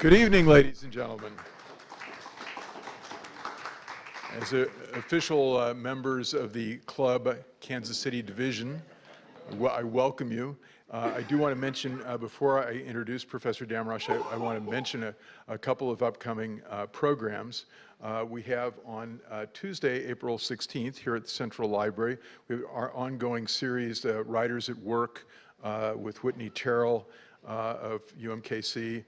Good evening, ladies and gentlemen. As official members of the club Kansas City Division, I welcome you. I do want to mention, before I introduce Professor Damrosch, I want to mention a couple of upcoming programs. We have on Tuesday, April 16th, here at the Central Library, we have our ongoing series, Writers at Work, with Whitney Terrell of UMKC.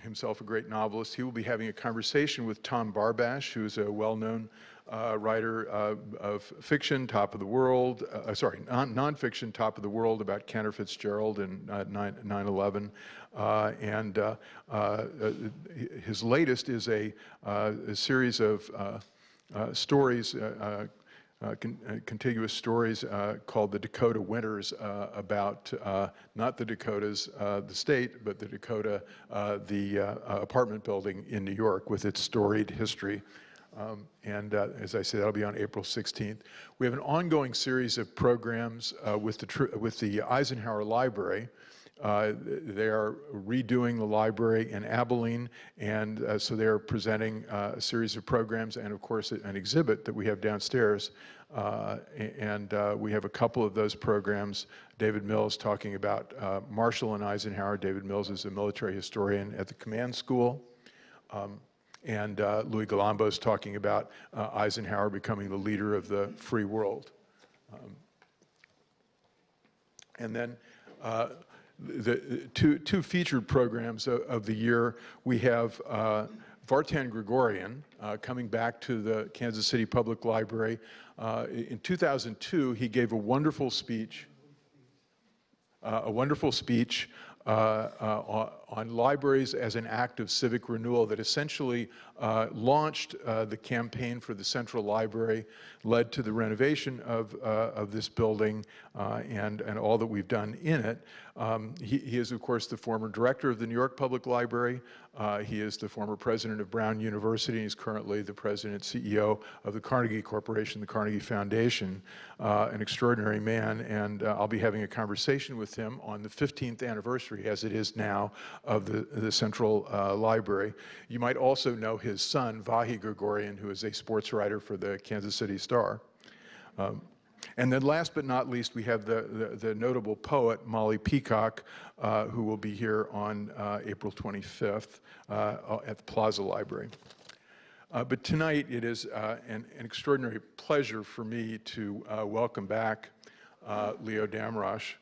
Himself a great novelist. He will be having a conversation with Tom Barbash, who is a well-known writer of fiction, top of the world, nonfiction, top of the world, about Cantor Fitzgerald and 9/11. His latest is a series of stories, contiguous stories called the Dakota Winters, about not the Dakotas, the state, but the Dakota, the apartment building in New York with its storied history. As I said, that'll be on April 16th. We have an ongoing series of programs with the Eisenhower Library. They are redoing the library in Abilene, and so they're presenting a series of programs and, of course, an exhibit that we have downstairs. We have a couple of those programs. David Mills talking about Marshall and Eisenhower. David Mills is a military historian at the command school. Louis Galambos is talking about Eisenhower becoming the leader of the free world. The two featured programs of the year, we have Vartan Gregorian coming back to the Kansas City Public Library. In 2002, he gave a wonderful speech on libraries as an act of civic renewal that essentially launched the campaign for the Central Library, led to the renovation of this building and all that we've done in it. He is, of course, the former director of the New York Public Library. He is the former president of Brown University. He's currently the president CEO of the Carnegie Corporation, the Carnegie Foundation, an extraordinary man. And I'll be having a conversation with him on the 15th anniversary, as it is now, of the Central Library. You might also know his son, Vahi Gregorian, who is a sports writer for the Kansas City Star. And then last but not least, we have the notable poet, Molly Peacock, who will be here on April 25th at the Plaza Library. But tonight, it is an extraordinary pleasure for me to welcome back Leo Damrosch.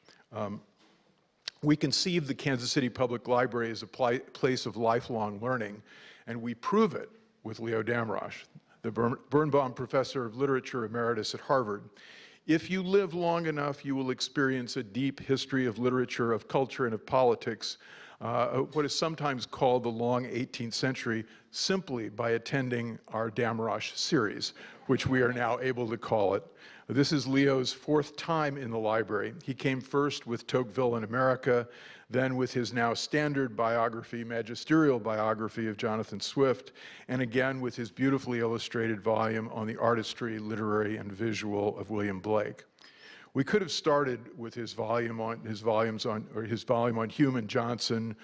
We conceived the Kansas City Public Library as a place of lifelong learning, and we prove it with Leo Damrosch, the Birnbaum Professor of Literature Emeritus at Harvard. If you live long enough, you will experience a deep history of literature, of culture, and of politics, what is sometimes called the long 18th century, simply by attending our Damrosch series, which we are now able to call it. This is Leo's fourth time in the library. He came first with Tocqueville in America, then with his now standard biography, magisterial biography of Jonathan Swift, and again with his beautifully illustrated volume on the artistry, literary, and visual of William Blake. We could have started with his volume on Hume and Johnson,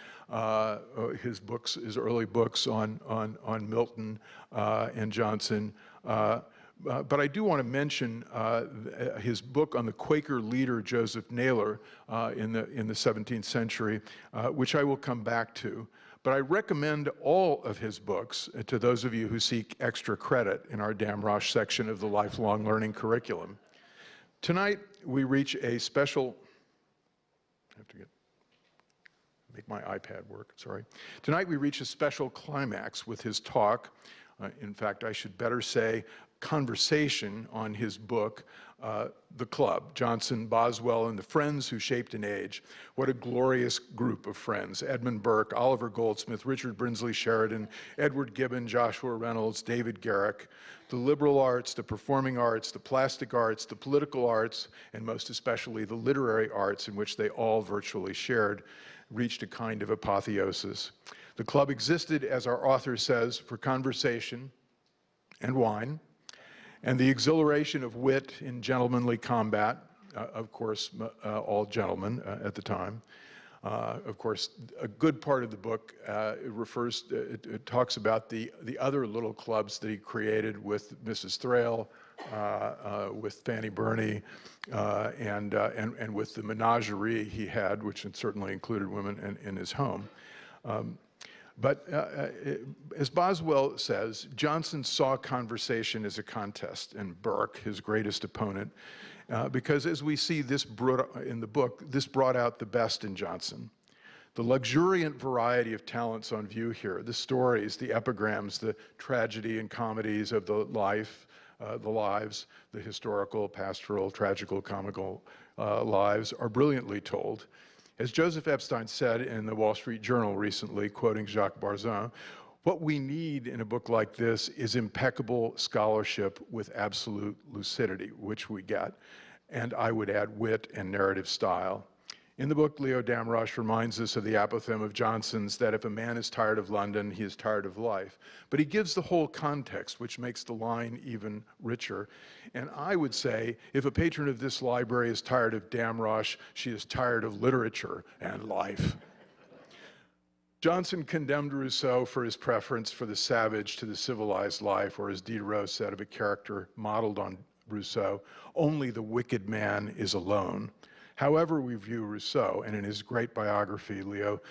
his early books on Milton and Johnson. But I do want to mention his book on the Quaker leader Joseph Naylor in the 17th century, which I will come back to. But I recommend all of his books to those of you who seek extra credit in our Damrosch section of the lifelong learning curriculum. Tonight, we reach a special, I have to make my iPad work, sorry. Tonight, we reach a special climax with his talk. In fact, I should better say conversation on his book, The Club, Johnson, Boswell, and the Friends Who Shaped an Age. What a glorious group of friends. Edmund Burke, Oliver Goldsmith, Richard Brinsley Sheridan, Edward Gibbon, Joshua Reynolds, David Garrick. The liberal arts, the performing arts, the plastic arts, the political arts, and most especially the literary arts in which they all virtually shared, reached a kind of apotheosis. The club existed, as our author says, for conversation and wine, and the exhilaration of wit in gentlemanly combat, of course, all gentlemen at the time, Of course, a good part of the book it talks about the other little clubs that he created with Mrs. Thrale, with Fanny Burney, and with the menagerie he had, which certainly included women in his home. But as Boswell says, Johnson saw conversation as a contest, and Burke, his greatest opponent, because as we see in the book, this brought out the best in Johnson. The luxuriant variety of talents on view here, the stories, the epigrams, the tragedy and comedies of the lives, the historical, pastoral, tragical, comical lives are brilliantly told. As Joseph Epstein said in the Wall Street Journal recently, quoting Jacques Barzin, what we need in a book like this is impeccable scholarship with absolute lucidity, which we get, and I would add wit and narrative style. In the book, Leo Damrosch reminds us of the apothegm of Johnson's that if a man is tired of London, he is tired of life. But he gives the whole context, which makes the line even richer. And I would say, if a patron of this library is tired of Damrosch, she is tired of literature and life. Johnson condemned Rousseau for his preference for the savage to the civilized life, or as Diderot said of a character modeled on Rousseau, only the wicked man is alone. However we view Rousseau, and in his great biography, Leo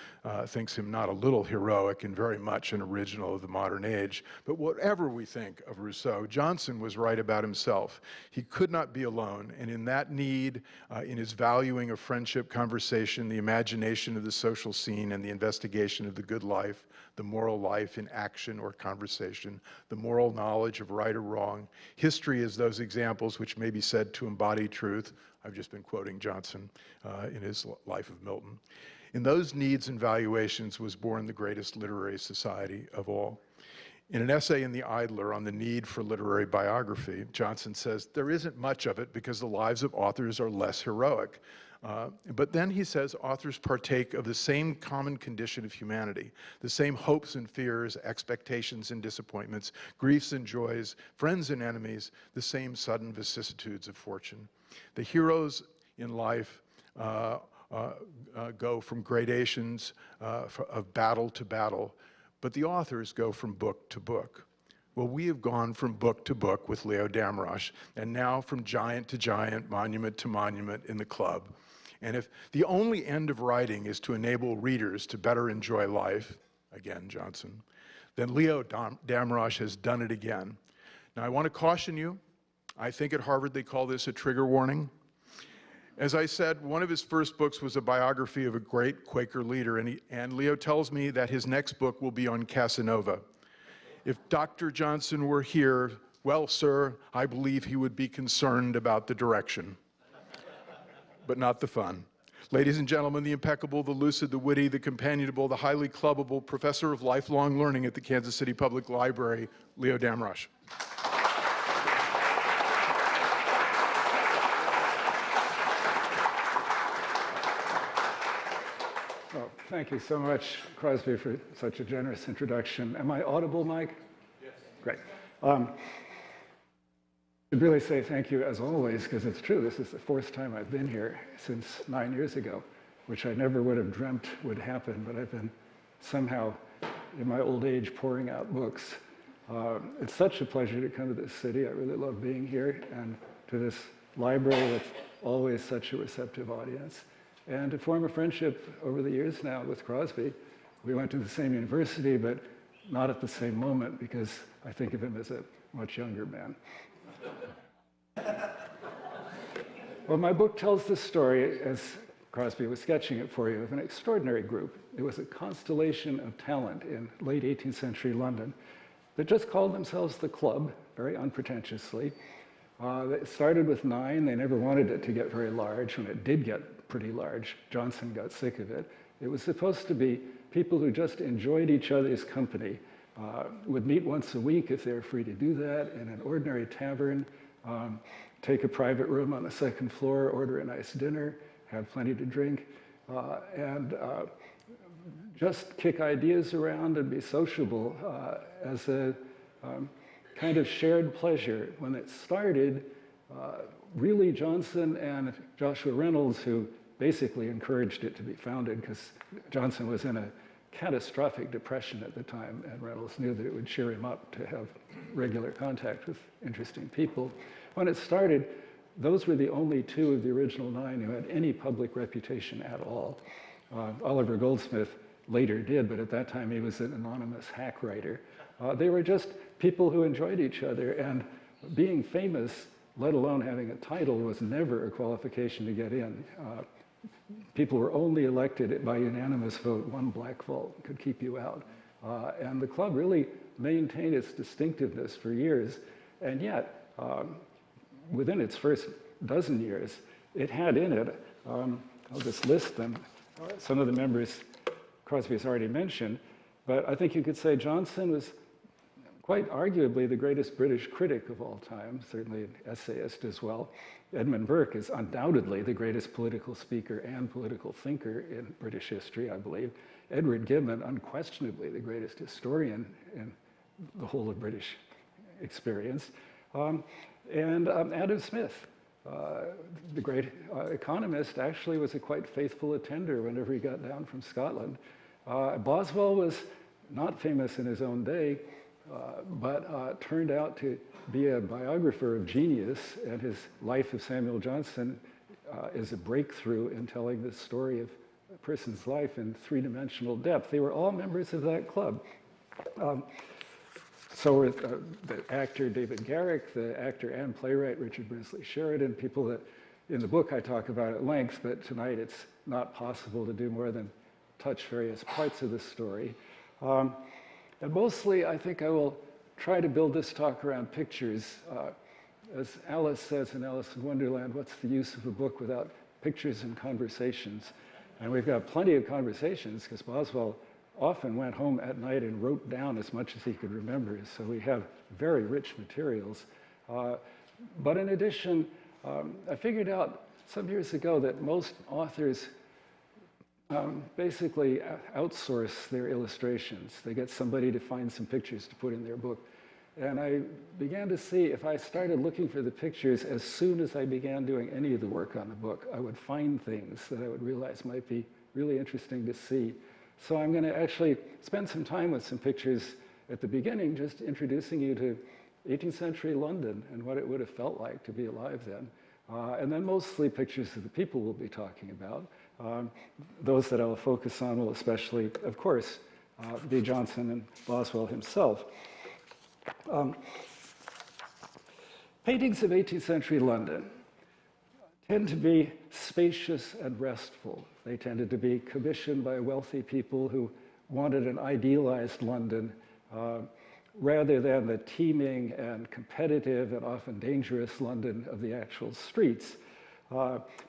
thinks him not a little heroic and very much an original of the modern age, but whatever we think of Rousseau, Johnson was right about himself. He could not be alone, and in that need, in his valuing of friendship, conversation, the imagination of the social scene, and the investigation of the good life, the moral life in action or conversation, the moral knowledge of right or wrong, history is those examples which may be said to embody truth. I've just been quoting Johnson in his Life of Milton. In those needs and valuations was born the greatest literary society of all. In an essay in The Idler on the need for literary biography, Johnson says, there isn't much of it because the lives of authors are less heroic. But then he says authors partake of the same common condition of humanity, the same hopes and fears, expectations and disappointments, griefs and joys, friends and enemies, the same sudden vicissitudes of fortune. The heroes in life go from gradations of battle to battle, but the authors go from book to book. Well, we have gone from book to book with Leo Damrosch, and now from giant to giant, monument to monument in the club. And if the only end of writing is to enable readers to better enjoy life, again, Johnson, then Leo Damrosch has done it again. Now, I want to caution you. I think at Harvard they call this a trigger warning. As I said, one of his first books was a biography of a great Quaker leader, and Leo tells me that his next book will be on Casanova. If Dr. Johnson were here, well, sir, I believe he would be concerned about the direction, but not the fun. Ladies and gentlemen, the impeccable, the lucid, the witty, the companionable, the highly clubbable professor of lifelong learning at the Kansas City Public Library, Leo Damrosch. Well, thank you so much, Crosby, for such a generous introduction. Am I audible, Mike? Yes. Great. I should really say thank you, as always, because it's true. This is the fourth time I've been here since 9 years ago, which I never would have dreamt would happen, but I've been somehow, in my old age, pouring out books. It's such a pleasure to come to this city. I really love being here, and to this library with always such a receptive audience. And to form a friendship over the years now with Crosby. We went to the same university, but not at the same moment, because I think of him as a much younger man. Well, my book tells the story, as Crosby was sketching it for you, of an extraordinary group. It was a constellation of talent in late 18th century London that just called themselves the Club, very unpretentiously. It started with 9. They never wanted it to get very large. When it did get pretty large, Johnson got sick of it. It was supposed to be people who just enjoyed each other's company, would meet once a week if they were free to do that in an ordinary tavern, take a private room on the second floor, order a nice dinner, have plenty to drink, and just kick ideas around and be sociable as a kind of shared pleasure. When it started, really Johnson and Joshua Reynolds, who basically encouraged it to be founded because Johnson was in a catastrophic depression at the time, and Reynolds knew that it would cheer him up to have regular contact with interesting people. When it started, those were the only two of the original 9 who had any public reputation at all. Oliver Goldsmith later did, but at that time he was an anonymous hack writer. They were just people who enjoyed each other, and being famous, let alone having a title, was never a qualification to get in. People were only elected by unanimous vote. One black vote could keep you out. And the club really maintained its distinctiveness for years. And yet, within its first dozen years, it had in it, I'll just list them, some of the members Crosby has already mentioned, but I think you could say Johnson was quite arguably the greatest British critic of all time, certainly an essayist as well. Edmund Burke is undoubtedly the greatest political speaker and political thinker in British history, I believe. Edward Gibbon, unquestionably the greatest historian in the whole of British experience. And Adam Smith, the great economist, actually was a quite faithful attender whenever he got down from Scotland. Boswell was not famous in his own day, but turned out to be a biographer of genius, and his Life of Samuel Johnson is a breakthrough in telling the story of a person's life in three-dimensional depth. They were all members of that club. So were the actor David Garrick, the actor and playwright Richard Brinsley Sheridan, people that in the book I talk about at length, but tonight it's not possible to do more than touch various parts of the story. And mostly, I think I will try to build this talk around pictures. As Alice says in Alice in Wonderland, what's the use of a book without pictures and conversations? And we've got plenty of conversations because Boswell often went home at night and wrote down as much as he could remember. So we have very rich materials. But in addition, I figured out some years ago that most authors basically outsource their illustrations. They get somebody to find some pictures to put in their book. And I began to see if I started looking for the pictures as soon as I began doing any of the work on the book, I would find things that I would realize might be really interesting to see. So I'm going to actually spend some time with some pictures at the beginning, just introducing you to 18th century London and what it would have felt like to be alive then. And then mostly pictures of the people we'll be talking about. Those that I'll focus on will especially, of course, be Johnson and Boswell himself. Paintings of 18th century London tend to be spacious and restful. They tended to be commissioned by wealthy people who wanted an idealized London rather than the teeming and competitive and often dangerous London of the actual streets.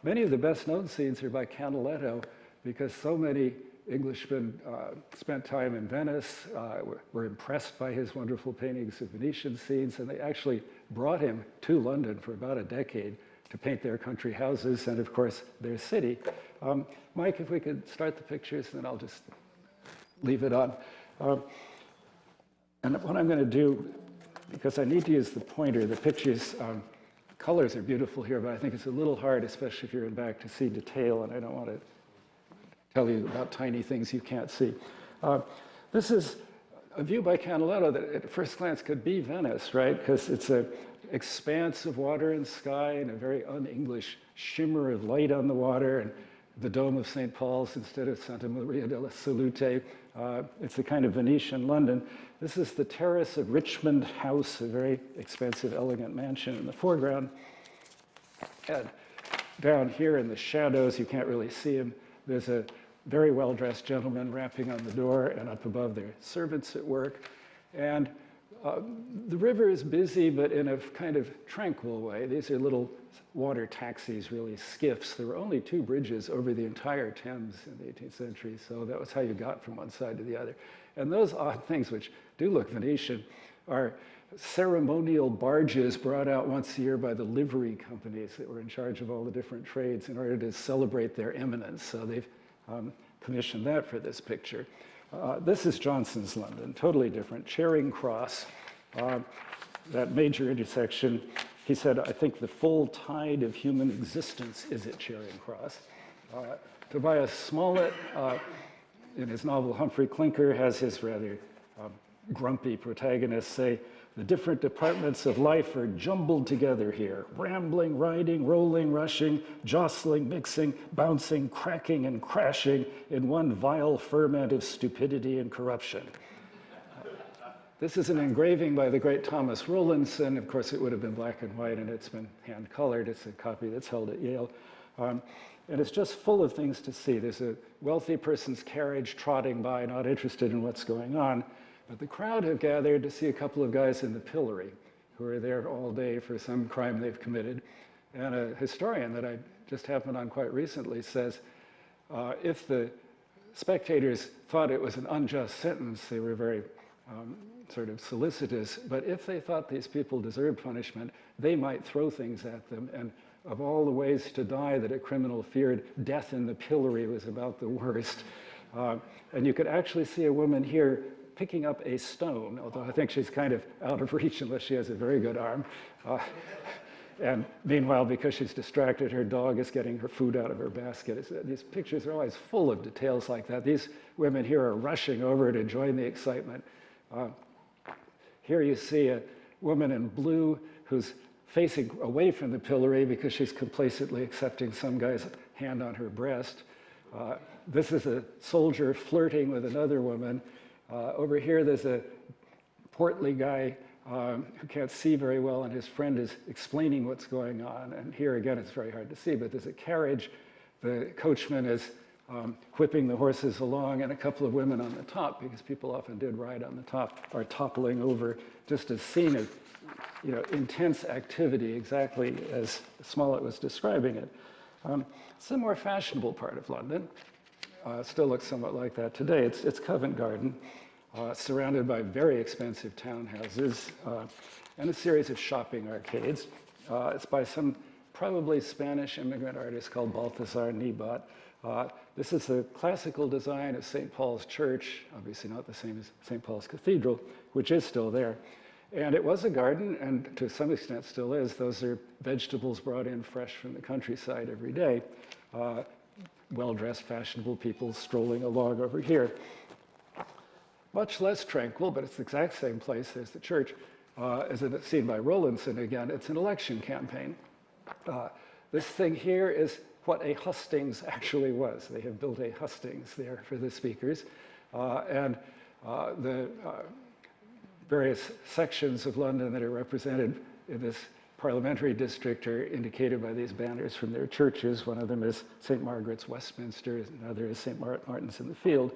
Many of the best-known scenes are by Canaletto because so many Englishmen spent time in Venice, were impressed by his wonderful paintings of Venetian scenes, and they actually brought him to London for about a decade to paint their country houses and, of course, their city. Mike, if we could start the pictures, then I'll just leave it on. And what I'm going to do, because I need to use the pointer, the pictures, colors are beautiful here, but I think it's a little hard, especially if you're in back, to see detail, and I don't want to tell you about tiny things you can't see. This is a view by Canaletto that at first glance could be Venice, right? Because it's an expanse of water and sky and a very un-English shimmer of light on the water, and the dome of St. Paul's instead of Santa Maria della Salute. It's a kind of Venetian London. This is the terrace of Richmond House, a very expensive, elegant mansion in the foreground. And down here in the shadows, you can't really see him, there's a very well-dressed gentleman rapping on the door, and up above there, servants at work. And the river is busy, but in a kind of tranquil way. These are little water taxis, really, skiffs. There were only 2 bridges over the entire Thames in the 18th century, so that was how you got from one side to the other. And those odd things, which do look Venetian, are ceremonial barges brought out once a year by the livery companies that were in charge of all the different trades in order to celebrate their eminence. So they've commissioned that for this picture. This is Johnson's London, totally different. Charing Cross, that major intersection. He said, I think the full tide of human existence is at Charing Cross. Tobias Smollett, in his novel Humphrey Clinker, has his rather grumpy protagonist say, "The different departments of life are jumbled together here, rambling, riding, rolling, rushing, jostling, mixing, bouncing, cracking, and crashing in one vile ferment of stupidity and corruption." This is an engraving by the great Thomas Rowlandson. Of course, it would have been black and white, and it's been hand-colored. It's a copy that's held at Yale. And it's just full of things to see. There's a wealthy person's carriage trotting by, not interested in what's going on. But the crowd have gathered to see a couple of guys in the pillory who are there all day for some crime they've committed. And a historian that I just happened on quite recently says, if the spectators thought it was an unjust sentence, they were very sort of solicitous. But if they thought these people deserved punishment, they might throw things at them. And of all the ways to die that a criminal feared, death in the pillory was about the worst. And you could actually see a woman here picking up a stone, although I think she's kind of out of reach unless she has a very good arm. And meanwhile, because she's distracted, her dog is getting her food out of her basket. These pictures are always full of details like that. These women here are rushing over to join the excitement. Here you see a woman in blue who's facing away from the pillory because she's complacently accepting some guy's hand on her breast. This is a soldier flirting with another woman. Over here, there's a portly guy who can't see very well, and his friend is explaining what's going on. And here again, it's very hard to see, but there's a carriage. The coachman is whipping the horses along, and a couple of women on the top, because people often did ride on the top, are toppling over. Just a scene of intense activity, exactly as Smollett was describing it. It's a more fashionable part of London. Still looks somewhat like that today. It's Covent Garden, surrounded by very expensive townhouses and a series of shopping arcades. It's by some probably Spanish immigrant artist called Balthazar Niebat. This is the classical design of St. Paul's Church, obviously not the same as St. Paul's Cathedral, which is still there. And it was a garden, and to some extent still is. Those are vegetables brought in fresh from the countryside every day. Well-dressed, fashionable people strolling along over here. Much less tranquil, but it's the exact same place. There's the church, as it's seen by Rowlandson again. It's an election campaign. This thing here is what a hustings actually was. They have built a hustings there for the speakers. And the various sections of London that are represented in this parliamentary district are indicated by these banners from their churches. One of them is St. Margaret's, Westminster, another is St. Martin's in the Field.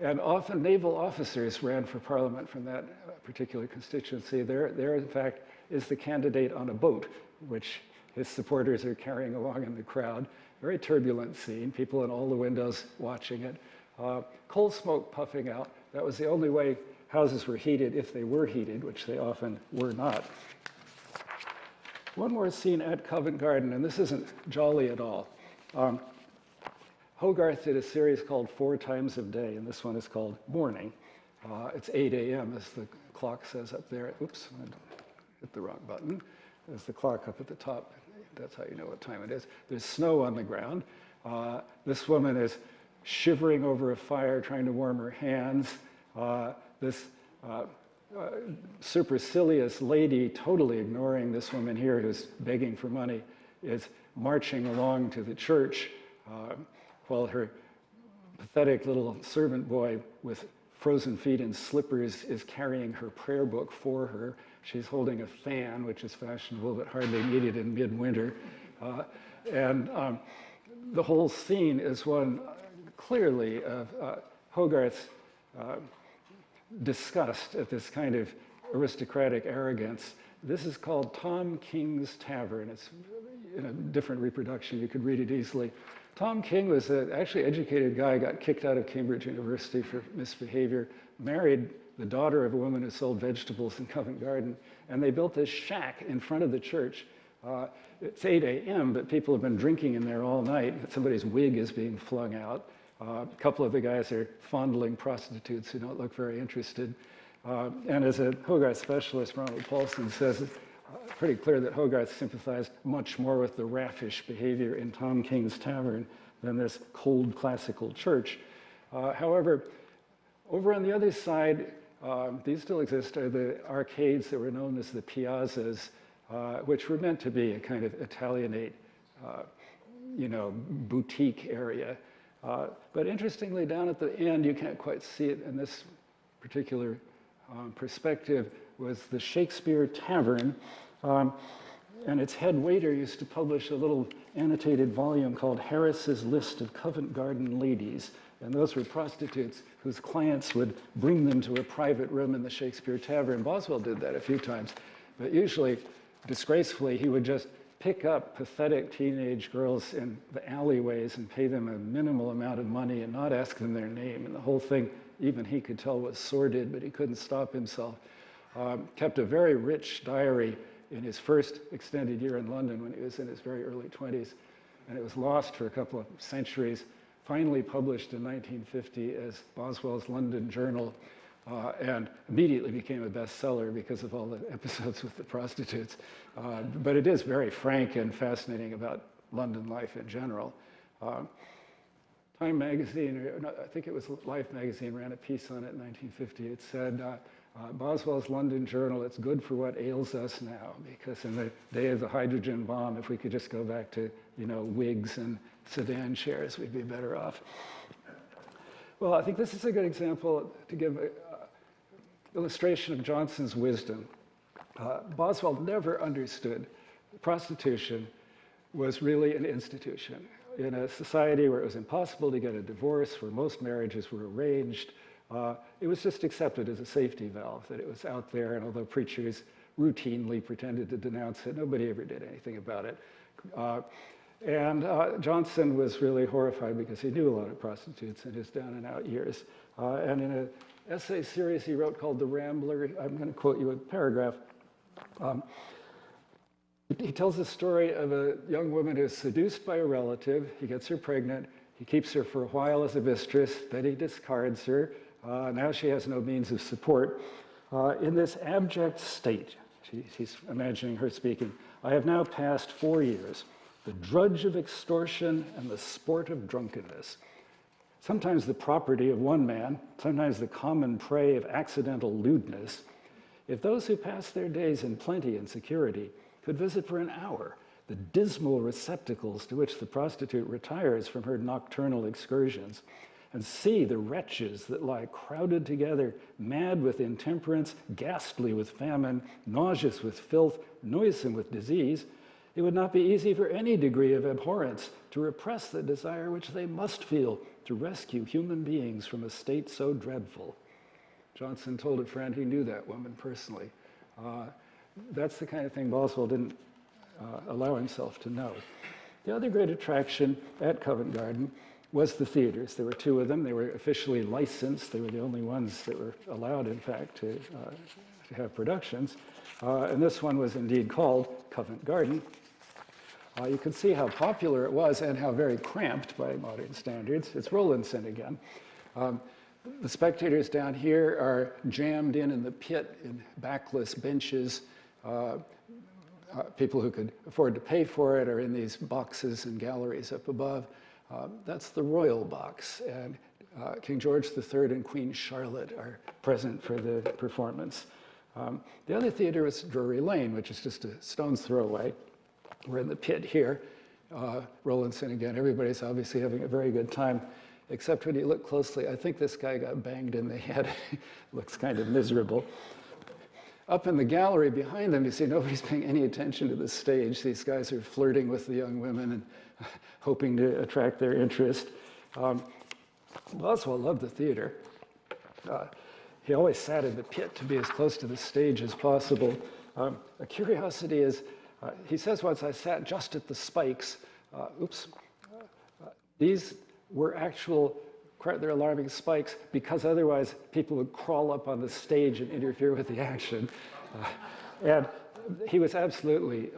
And often naval officers ran for parliament from that particular constituency. There, in fact, is the candidate on a boat, which his supporters are carrying along in the crowd. Very turbulent scene, people in all the windows watching it. Coal smoke puffing out. That was the only way houses were heated, if they were heated, which they often were not. One more scene at Covent Garden, and this isn't jolly at all. Hogarth did a series called 4 Times of Day, and this one is called Morning. It's 8 a.m., as the clock says up there. Oops, I hit the wrong button. There's the clock up at the top. That's how you know what time it is. There's snow on the ground. This woman is shivering over a fire, trying to warm her hands. This supercilious lady, totally ignoring this woman here who's begging for money, is marching along to the church while her pathetic little servant boy with frozen feet and slippers is carrying her prayer book for her. She's holding a fan, which is fashionable but hardly needed in midwinter. And the whole scene is one clearly of Hogarth's disgust at this kind of aristocratic arrogance. This is called Tom King's Tavern. It's in a different reproduction. You could read it easily. Tom King was an actually educated guy, got kicked out of Cambridge University for misbehavior, married the daughter of a woman who sold vegetables in Covent Garden, and they built this shack in front of the church. It's 8 a.m., but people have been drinking in there all night. Somebody's wig is being flung out. A couple of the guys are fondling prostitutes who don't look very interested. And as a Hogarth specialist, Ronald Paulson says, pretty clear that Hogarth sympathized much more with the raffish behavior in Tom King's Tavern than this cold classical church. However, over on the other side, these still exist, are the arcades that were known as the piazzas, which were meant to be a kind of Italianate, boutique area. But interestingly, down at the end, you can't quite see it in this particular perspective, was the Shakespeare Tavern. And its head waiter used to publish a little annotated volume called Harris's List of Covent Garden Ladies. And those were prostitutes whose clients would bring them to a private room in the Shakespeare Tavern. Boswell did that a few times. But usually, disgracefully, he would just pick up pathetic teenage girls in the alleyways and pay them a minimal amount of money and not ask them their name. And the whole thing, even he could tell, was sordid, but he couldn't stop himself. Kept a very rich diary in his first extended year in London when he was in his very early 20s. And it was lost for a couple of centuries, finally published in 1950 as Boswell's London Journal, and immediately became a bestseller because of all the episodes with the prostitutes. But it is very frank and fascinating about London life in general. Time magazine, or no, I think it was Life magazine, ran a piece on it in 1950. It said, Boswell's London Journal, it's good for what ails us now, because in the day of the hydrogen bomb, if we could just go back to, wigs and sedan chairs, we'd be better off. Well, I think this is a good example to give an illustration of Johnson's wisdom. Boswell never understood prostitution was really an institution. In a society where it was impossible to get a divorce, where most marriages were arranged, it was just accepted as a safety valve, that it was out there, and although preachers routinely pretended to denounce it, nobody ever did anything about it. And Johnson was really horrified because he knew a lot of prostitutes in his down and out years. And in an essay series he wrote called The Rambler, I'm going to quote you a paragraph. He tells the story of a young woman who is seduced by a relative. He gets her pregnant. He keeps her for a while as a mistress. Then he discards her. Now she has no means of support. In this abject state, he's imagining her speaking, I have now passed 4 years, the drudge of extortion and the sport of drunkenness. Sometimes the property of one man, sometimes the common prey of accidental lewdness. If those who pass their days in plenty and security could visit for an hour the dismal receptacles to which the prostitute retires from her nocturnal excursions, and see the wretches that lie crowded together, mad with intemperance, ghastly with famine, nauseous with filth, noisome with disease, it would not be easy for any degree of abhorrence to repress the desire which they must feel to rescue human beings from a state so dreadful. Johnson told a friend he knew that woman personally. That's the kind of thing Boswell didn't allow himself to know. The other great attraction at Covent Garden was the theaters. There were 2 of them. They were officially licensed. They were the only ones that were allowed, in fact, to have productions. And this one was indeed called Covent Garden. You can see how popular it was and how very cramped by modern standards. It's Rowlandson again. The spectators down here are jammed in the pit in backless benches. People who could afford to pay for it are in these boxes and galleries up above. That's the Royal Box, and King George III and Queen Charlotte are present for the performance. The other theater is Drury Lane, which is just a stone's throw away. We're in the pit here. Rowlandson again, everybody's obviously having a very good time, except when you look closely, I think this guy got banged in the head. Looks kind of miserable. Up in the gallery behind them, you see nobody's paying any attention to the stage. These guys are flirting with the young women and hoping to attract their interest. Boswell loved the theater. He always sat in the pit to be as close to the stage as possible. A curiosity is, he says once, I sat just at the spikes. These were actual, they're alarming spikes, because otherwise people would crawl up on the stage and interfere with the action. And he was absolutely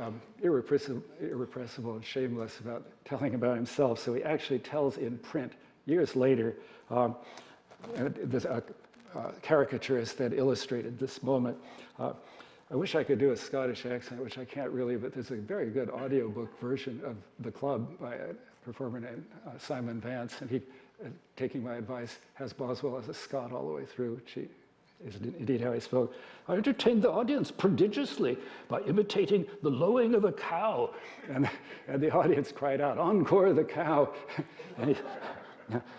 irrepressible and shameless about telling about himself. So he actually tells in print years later, there's a caricaturist that illustrated this moment. I wish I could do a Scottish accent, which I can't really, but there's a very good audiobook version of The Club by a performer named Simon Vance, and he, taking my advice, has Boswell as a Scot all the way through, which is indeed how he spoke. I entertained the audience prodigiously by imitating the lowing of a cow. And the audience cried out, "Encore the cow!" And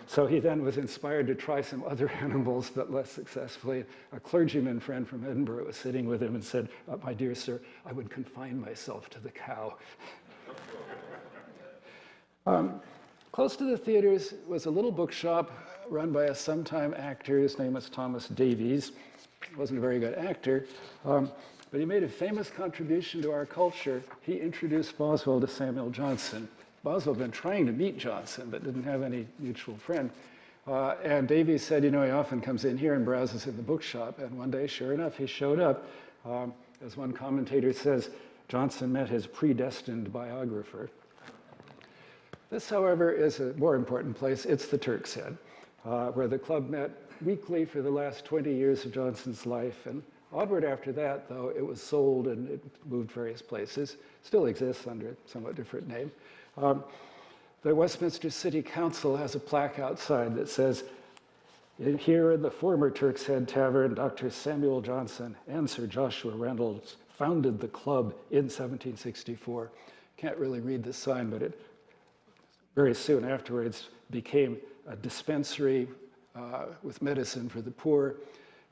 so he then was inspired to try some other animals, but less successfully. A clergyman friend from Edinburgh was sitting with him and said, "My dear sir, I would confine myself to the cow." Close to the theaters was a little bookshop run by a sometime actor. His name was Thomas Davies. He wasn't a very good actor, but he made a famous contribution to our culture. He introduced Boswell to Samuel Johnson. Boswell had been trying to meet Johnson, but didn't have any mutual friend. And Davies said, he often comes in here and browses in the bookshop. And one day, sure enough, he showed up. As one commentator says, Johnson met his predestined biographer. This, however, is a more important place. It's the Turk's Head, where the club met weekly for the last 20 years of Johnson's life. And onward after that, though, it was sold and it moved various places. Still exists under a somewhat different name. The Westminster City Council has a plaque outside that says, "Here in the former Turk's Head Tavern, Dr. Samuel Johnson and Sir Joshua Reynolds founded the club in 1764. Can't really read the sign, but it very soon afterwards became a dispensary with medicine for the poor,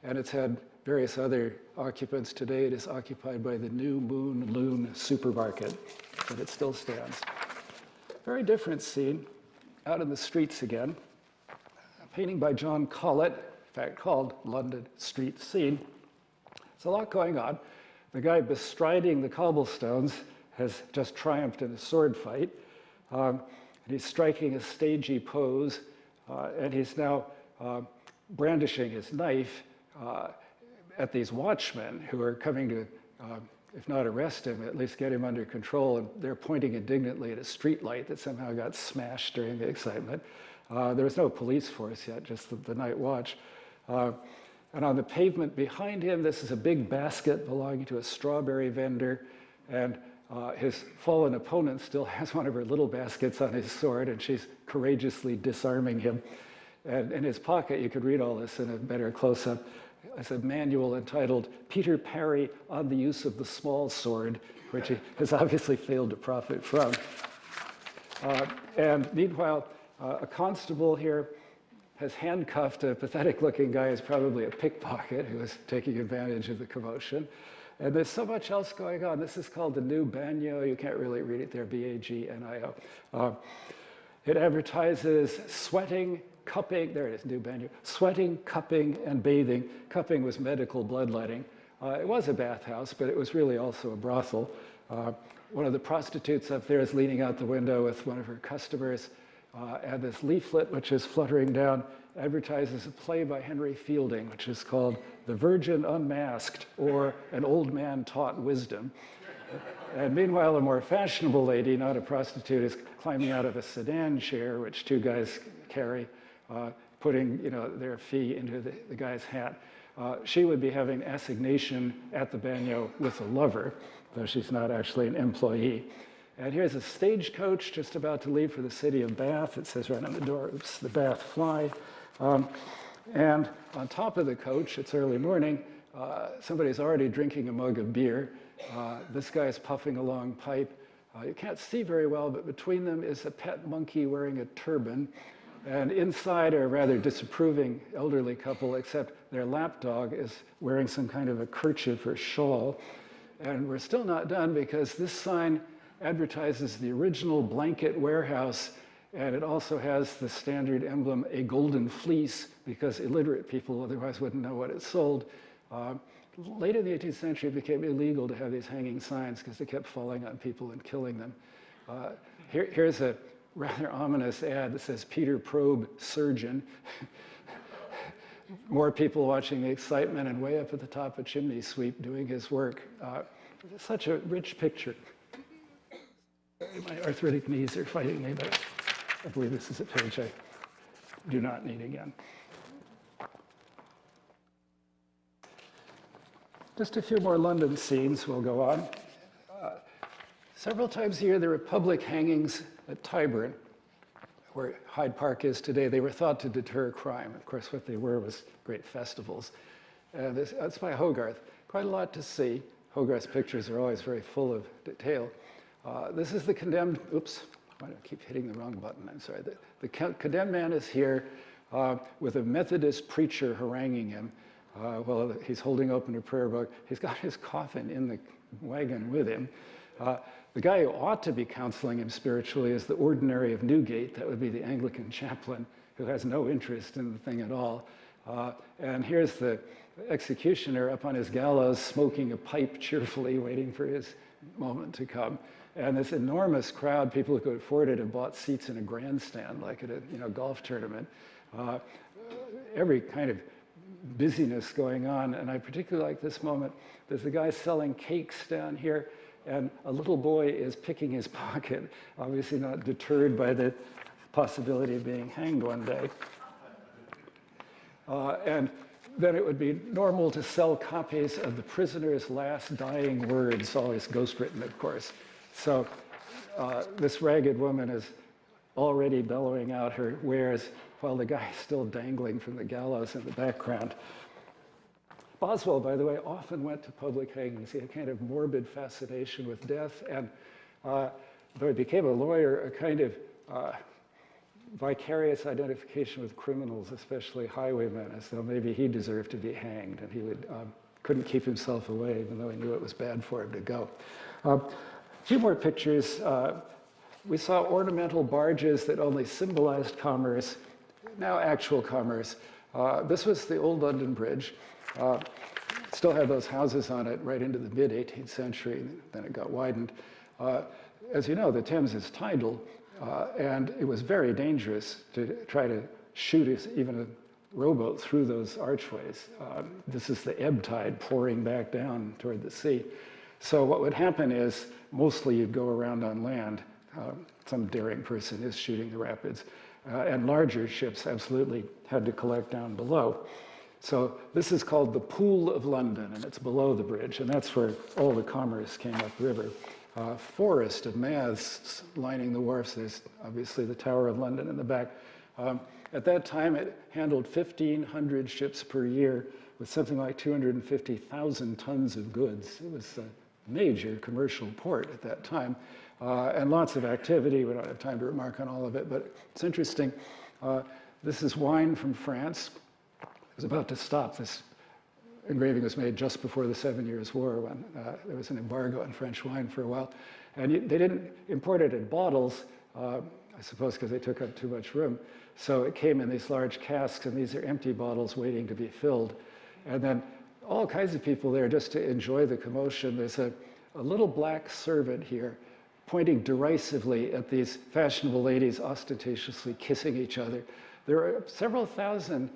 and it's had various other occupants. Today it is occupied by the New Moon Loon Supermarket, but it still stands. Very different scene, out in the streets again. A painting by John Collett, in fact called London Street Scene. There's a lot going on. The guy bestriding the cobblestones has just triumphed in a sword fight. And he's striking a stagey pose, and he's now brandishing his knife at these watchmen who are coming to, if not arrest him, at least get him under control. And they're pointing indignantly at a street light that somehow got smashed during the excitement. There was no police force yet, just the night watch. And on the pavement behind him, this is a big basket belonging to a strawberry vendor. And his fallen opponent still has one of her little baskets on his sword, and she's courageously disarming him. And in his pocket, you could read all this in a better close-up. It's a manual entitled Peter Parry on the Use of the Small Sword, which he has obviously failed to profit from. And meanwhile, a constable here has handcuffed a pathetic-looking guy who's probably a pickpocket who was taking advantage of the commotion. And there's so much else going on. This is called the New Banyo. You can't really read it there, B-A-G-N-I-O. It advertises sweating, cupping, there it is, New Banyo, sweating, cupping, and bathing. Cupping was medical bloodletting. It was a bathhouse, but it was really also a brothel. One of the prostitutes up there is leaning out the window with one of her customers, and this leaflet, which is fluttering down, advertises a play by Henry Fielding, which is called The Virgin Unmasked, or An Old Man Taught Wisdom. And meanwhile, a more fashionable lady, not a prostitute, is climbing out of a sedan chair, which two guys carry, putting their fee into the guy's hat. She would be having assignation at the Banyo with a lover, though she's not actually an employee. And here's a stagecoach just about to leave for the city of Bath. It says right on the door, oops, the Bath Fly. And on top of the coach, it's early morning, somebody's already drinking a mug of beer. This guy's puffing a long pipe. You can't see very well, but between them is a pet monkey wearing a turban. And inside are a rather disapproving elderly couple, except their lapdog is wearing some kind of a kerchief or shawl. And we're still not done because this sign advertises the original blanket warehouse, and it also has the standard emblem, a golden fleece, because illiterate people otherwise wouldn't know what it sold. Late in the 18th century, it became illegal to have these hanging signs because they kept falling on people and killing them. Here's a rather ominous ad that says, Peter Probe, surgeon. More people watching the excitement, and way up at the top, a chimney sweep doing his work. It's such a rich picture. My arthritic knees are fighting me, but I believe this is a page I do not need again. Just a few more London scenes will go on. Several times a year, there were public hangings at Tyburn, where Hyde Park is today. They were thought to deter crime. Of course, what they were was great festivals. That's by Hogarth. Quite a lot to see. Hogarth's pictures are always very full of detail. This is the condemned, oops, why do I keep hitting the wrong button? I'm sorry. The condemned man is here with a Methodist preacher haranguing him while he's holding open a prayer book. He's got his coffin in the wagon with him. The guy who ought to be counseling him spiritually is the ordinary of Newgate. That would be the Anglican chaplain, who has no interest in the thing at all. And here's the executioner up on his gallows, smoking a pipe cheerfully, waiting for his moment to come. And this enormous crowd, people who could afford it, have bought seats in a grandstand, like at a golf tournament. Every kind of busyness going on. And I particularly like this moment. There's a guy selling cakes down here, and a little boy is picking his pocket, obviously not deterred by the possibility of being hanged one day. And then it would be normal to sell copies of the prisoner's last dying words, always ghostwritten, of course. So this ragged woman is already bellowing out her wares while the guy is still dangling from the gallows in the background. Boswell, by the way, often went to public hangings. He had a kind of morbid fascination with death, and though he became a lawyer, a kind of vicarious identification with criminals, especially highwaymen, as though maybe he deserved to be hanged, and he couldn't keep himself away, even though he knew it was bad for him to go. A few more pictures. We saw ornamental barges that only symbolized commerce, now actual commerce. This was the old London Bridge. Still had those houses on it right into the mid-18th century, then it got widened. As you know, the Thames is tidal, and it was very dangerous to try to shoot even a rowboat through those archways. This is the ebb tide pouring back down toward the sea. So what would happen is, mostly you'd go around on land. Some daring person is shooting the rapids. And larger ships absolutely had to collect down below. So this is called the Pool of London, and it's below the bridge, and that's where all the commerce came upriver. Forest of masts lining the wharfs. There's obviously the Tower of London in the back. At that time, it handled 1,500 ships per year with something like 250,000 tons of goods. It was a major commercial port at that time, and lots of activity. We don't have time to remark on all of it, but it's interesting. This is wine from France. It was about to stop. This engraving was made just before the 7 Years' War, when there was an embargo on French wine for a while. And they didn't import it in bottles, I suppose because they took up too much room. So it came in these large casks, and these are empty bottles waiting to be filled. And then all kinds of people there just to enjoy the commotion. There's a little black servant here pointing derisively at these fashionable ladies ostentatiously kissing each other. There are several thousand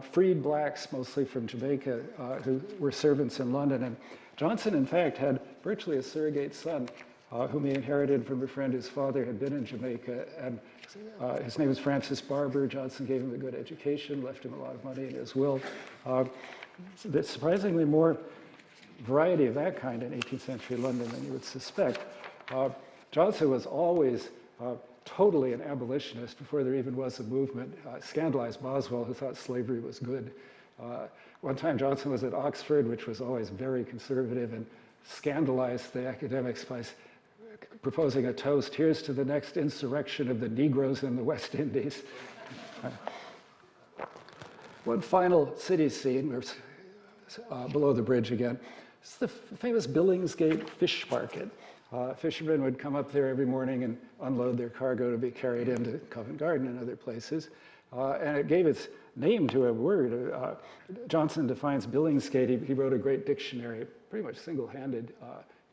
freed blacks, mostly from Jamaica, who were servants in London. And Johnson, in fact, had virtually a surrogate son whom he inherited from a friend whose father had been in Jamaica. And his name was Francis Barber. Johnson gave him a good education, left him a lot of money in his will. There's surprisingly more variety of that kind in 18th century London than you would suspect. Johnson was always totally an abolitionist before there even was a movement. Scandalized Boswell, who thought slavery was good. One time Johnson was at Oxford, which was always very conservative, and scandalized the academics by proposing a toast, "Here's to the next insurrection of the Negroes in the West Indies." One final city scene, below the bridge again. It's the famous Billingsgate fish market. Fishermen would come up there every morning and unload their cargo to be carried into Covent Garden and other places. And it gave its name to a word. Johnson defines Billingsgate. He wrote a great dictionary, pretty much single-handed,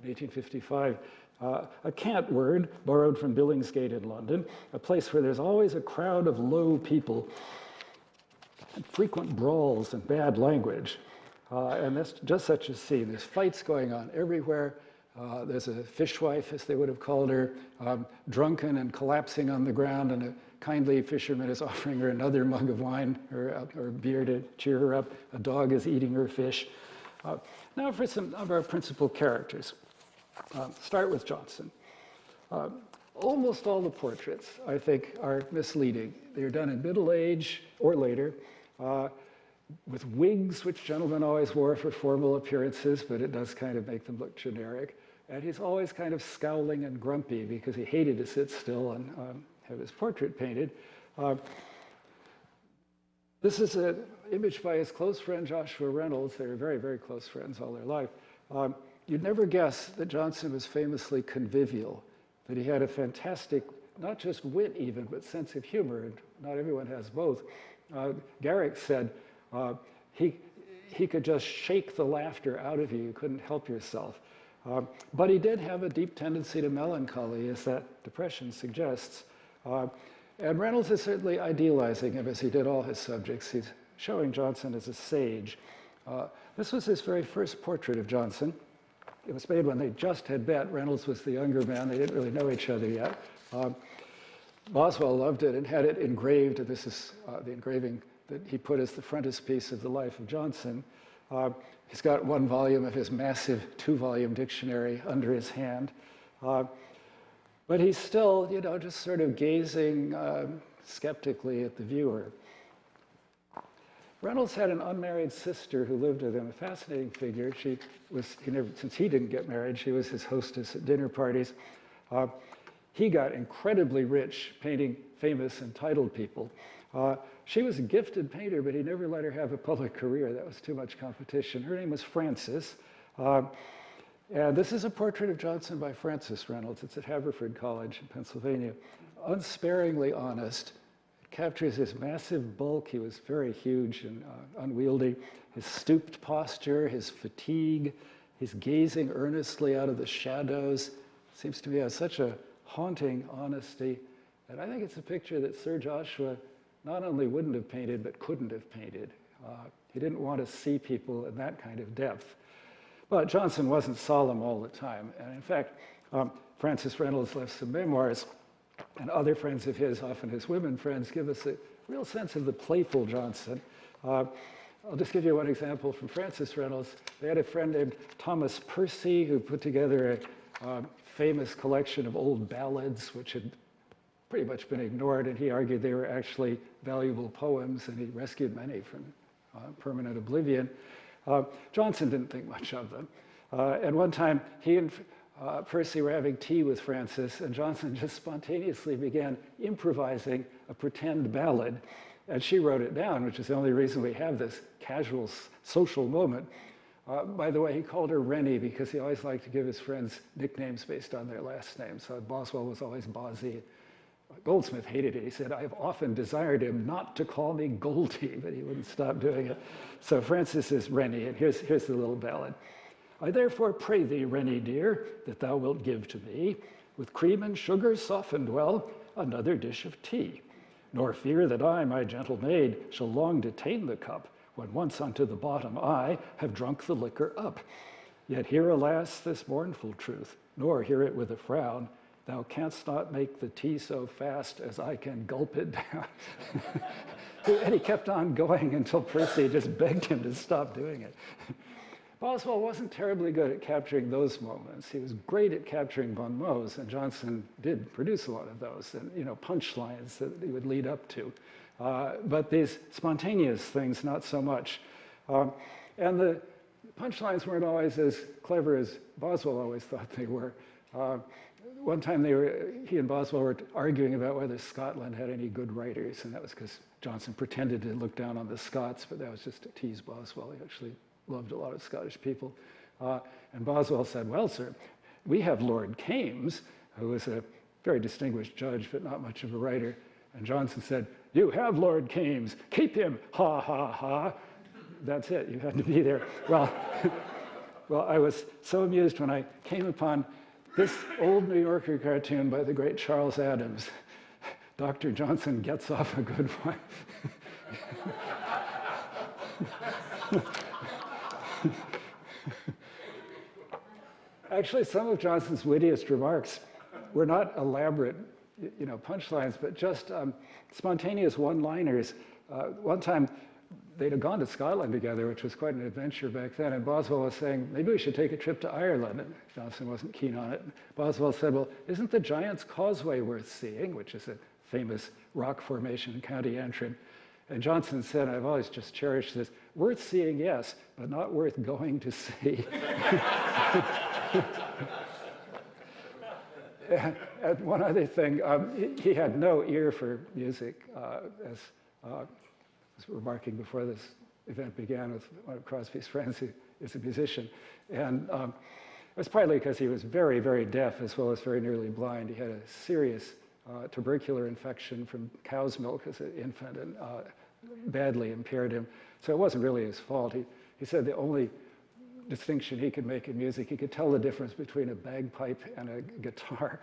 in 1855. A cant word borrowed from Billingsgate in London, a place where there's always a crowd of low people and frequent brawls and bad language. And that's just such a scene. There's fights going on everywhere. There's a fishwife, as they would have called her, drunken and collapsing on the ground, and a kindly fisherman is offering her another mug of wine or beer to cheer her up. A dog is eating her fish. Now for some of our principal characters. Start with Johnson. Almost all the portraits, I think, are misleading. They're done in middle age or later, with wigs, which gentlemen always wore for formal appearances, but it does kind of make them look generic. And he's always kind of scowling and grumpy because he hated to sit still and have his portrait painted. This is an image by his close friend, Joshua Reynolds. They were very, very close friends all their life. You'd never guess that Johnson was famously convivial, that he had a fantastic, not just wit even, but sense of humor, and not everyone has both. Garrick said he could just shake the laughter out of you. You couldn't help yourself. But he did have a deep tendency to melancholy, as that depression suggests. And Reynolds is certainly idealizing him, as he did all his subjects. He's showing Johnson as a sage. This was his very first portrait of Johnson. It was made when they just had met. Reynolds was the younger man. They didn't really know each other yet. Boswell loved it and had it engraved. This is the engraving that he put as the frontispiece of the life of Johnson. He's got one volume of his massive 2-volume dictionary under his hand. But he's still, just sort of gazing skeptically at the viewer. Reynolds had an unmarried sister who lived with him, a fascinating figure. Since he didn't get married, she was his hostess at dinner parties. He got incredibly rich painting famous and titled people. She was a gifted painter, but he never let her have a public career. That was too much competition. Her name was Frances. And this is a portrait of Johnson by Frances Reynolds. It's at Haverford College in Pennsylvania. Unsparingly honest. It captures his massive bulk. He was very huge and unwieldy. His stooped posture, his fatigue, his gazing earnestly out of the shadows. Seems to me has such a haunting honesty. And I think it's a picture that Sir Joshua not only wouldn't have painted, but couldn't have painted. He didn't want to see people in that kind of depth. But Johnson wasn't solemn all the time. And in fact, Frances Reynolds left some memoirs, and other friends of his, often his women friends, give us a real sense of the playful Johnson. I'll just give you one example from Frances Reynolds. They had a friend named Thomas Percy who put together a famous collection of old ballads, which had pretty much been ignored, and he argued they were actually valuable poems, and he rescued many from permanent oblivion. Johnson didn't think much of them. And one time, he and Percy were having tea with Frances, and Johnson just spontaneously began improvising a pretend ballad, and she wrote it down, which is the only reason we have this casual social moment. By the way, he called her Rennie because he always liked to give his friends nicknames based on their last names. So Boswell was always Bossie. Goldsmith hated it. He said, "I've often desired him not to call me Goldie," but he wouldn't stop doing it. So Frances is Rennie, and here's the little ballad. "I therefore pray thee, Rennie dear, that thou wilt give to me, with cream and sugar softened well, another dish of tea. Nor fear that I, my gentle maid, shall long detain the cup, when once unto the bottom I have drunk the liquor up. Yet hear, alas, this mournful truth, nor hear it with a frown, thou canst not make the tea so fast as I can gulp it down." And he kept on going until Percy just begged him to stop doing it. Boswell wasn't terribly good at capturing those moments. He was great at capturing bon mots, and Johnson did produce a lot of those, and punchlines that he would lead up to. But these spontaneous things, not so much. And the punchlines weren't always as clever as Boswell always thought they were. One time he and Boswell were arguing about whether Scotland had any good writers, and that was because Johnson pretended to look down on the Scots, but that was just to tease Boswell. He actually loved a lot of Scottish people. And Boswell said, "Well, sir, we have Lord Kames, who was a very distinguished judge, but not much of a writer." And Johnson said, "You have Lord Kames, keep him, ha, ha, ha." That's it, you had to be there. Well, I was so amused when I came upon this old New Yorker cartoon by the great Charles Addams. Dr. Johnson gets off a good one. Actually, some of Johnson's wittiest remarks were not elaborate, punchlines, but just spontaneous one-liners. One time, they'd have gone to Scotland together, which was quite an adventure back then. And Boswell was saying, maybe we should take a trip to Ireland. And Johnson wasn't keen on it. Boswell said, well, isn't the Giant's Causeway worth seeing, which is a famous rock formation in County Antrim? And Johnson said, I've always just cherished this, worth seeing, yes, but not worth going to see. And one other thing, he had no ear for music, as was remarking before this event began with one of Crosby's friends who is a musician. And it was partly because he was very, very deaf as well as very nearly blind. He had a serious tubercular infection from cow's milk as an infant and badly impaired him. So it wasn't really his fault. He said the only distinction he could make in music, he could tell the difference between a bagpipe and a guitar.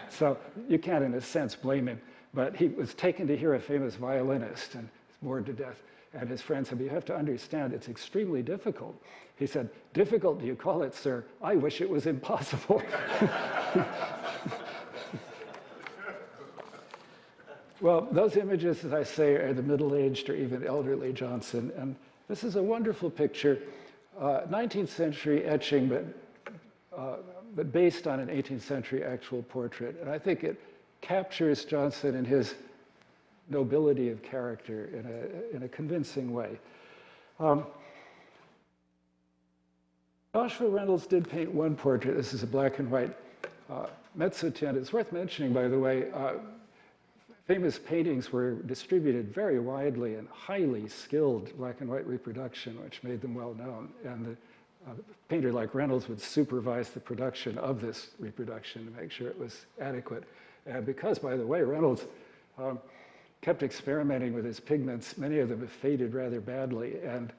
So you can't, in a sense, blame him. But he was taken to hear a famous violinist and bored to death. And his friend said, but you have to understand, it's extremely difficult. He said, difficult do you call it, sir? I wish it was impossible. Well, those images, as I say, are the middle-aged or even elderly Johnson. And this is a wonderful picture, 19th century etching, but based on an 18th century actual portrait. And I think it captures Johnson in his nobility of character in a convincing way. Joshua Reynolds did paint one portrait. This is a black and white mezzotint. It's worth mentioning, by the way, famous paintings were distributed very widely in highly skilled black and white reproduction, which made them well known. And a painter like Reynolds would supervise the production of this reproduction to make sure it was adequate. And because, by the way, Reynolds kept experimenting with his pigments, many of them have faded rather badly. And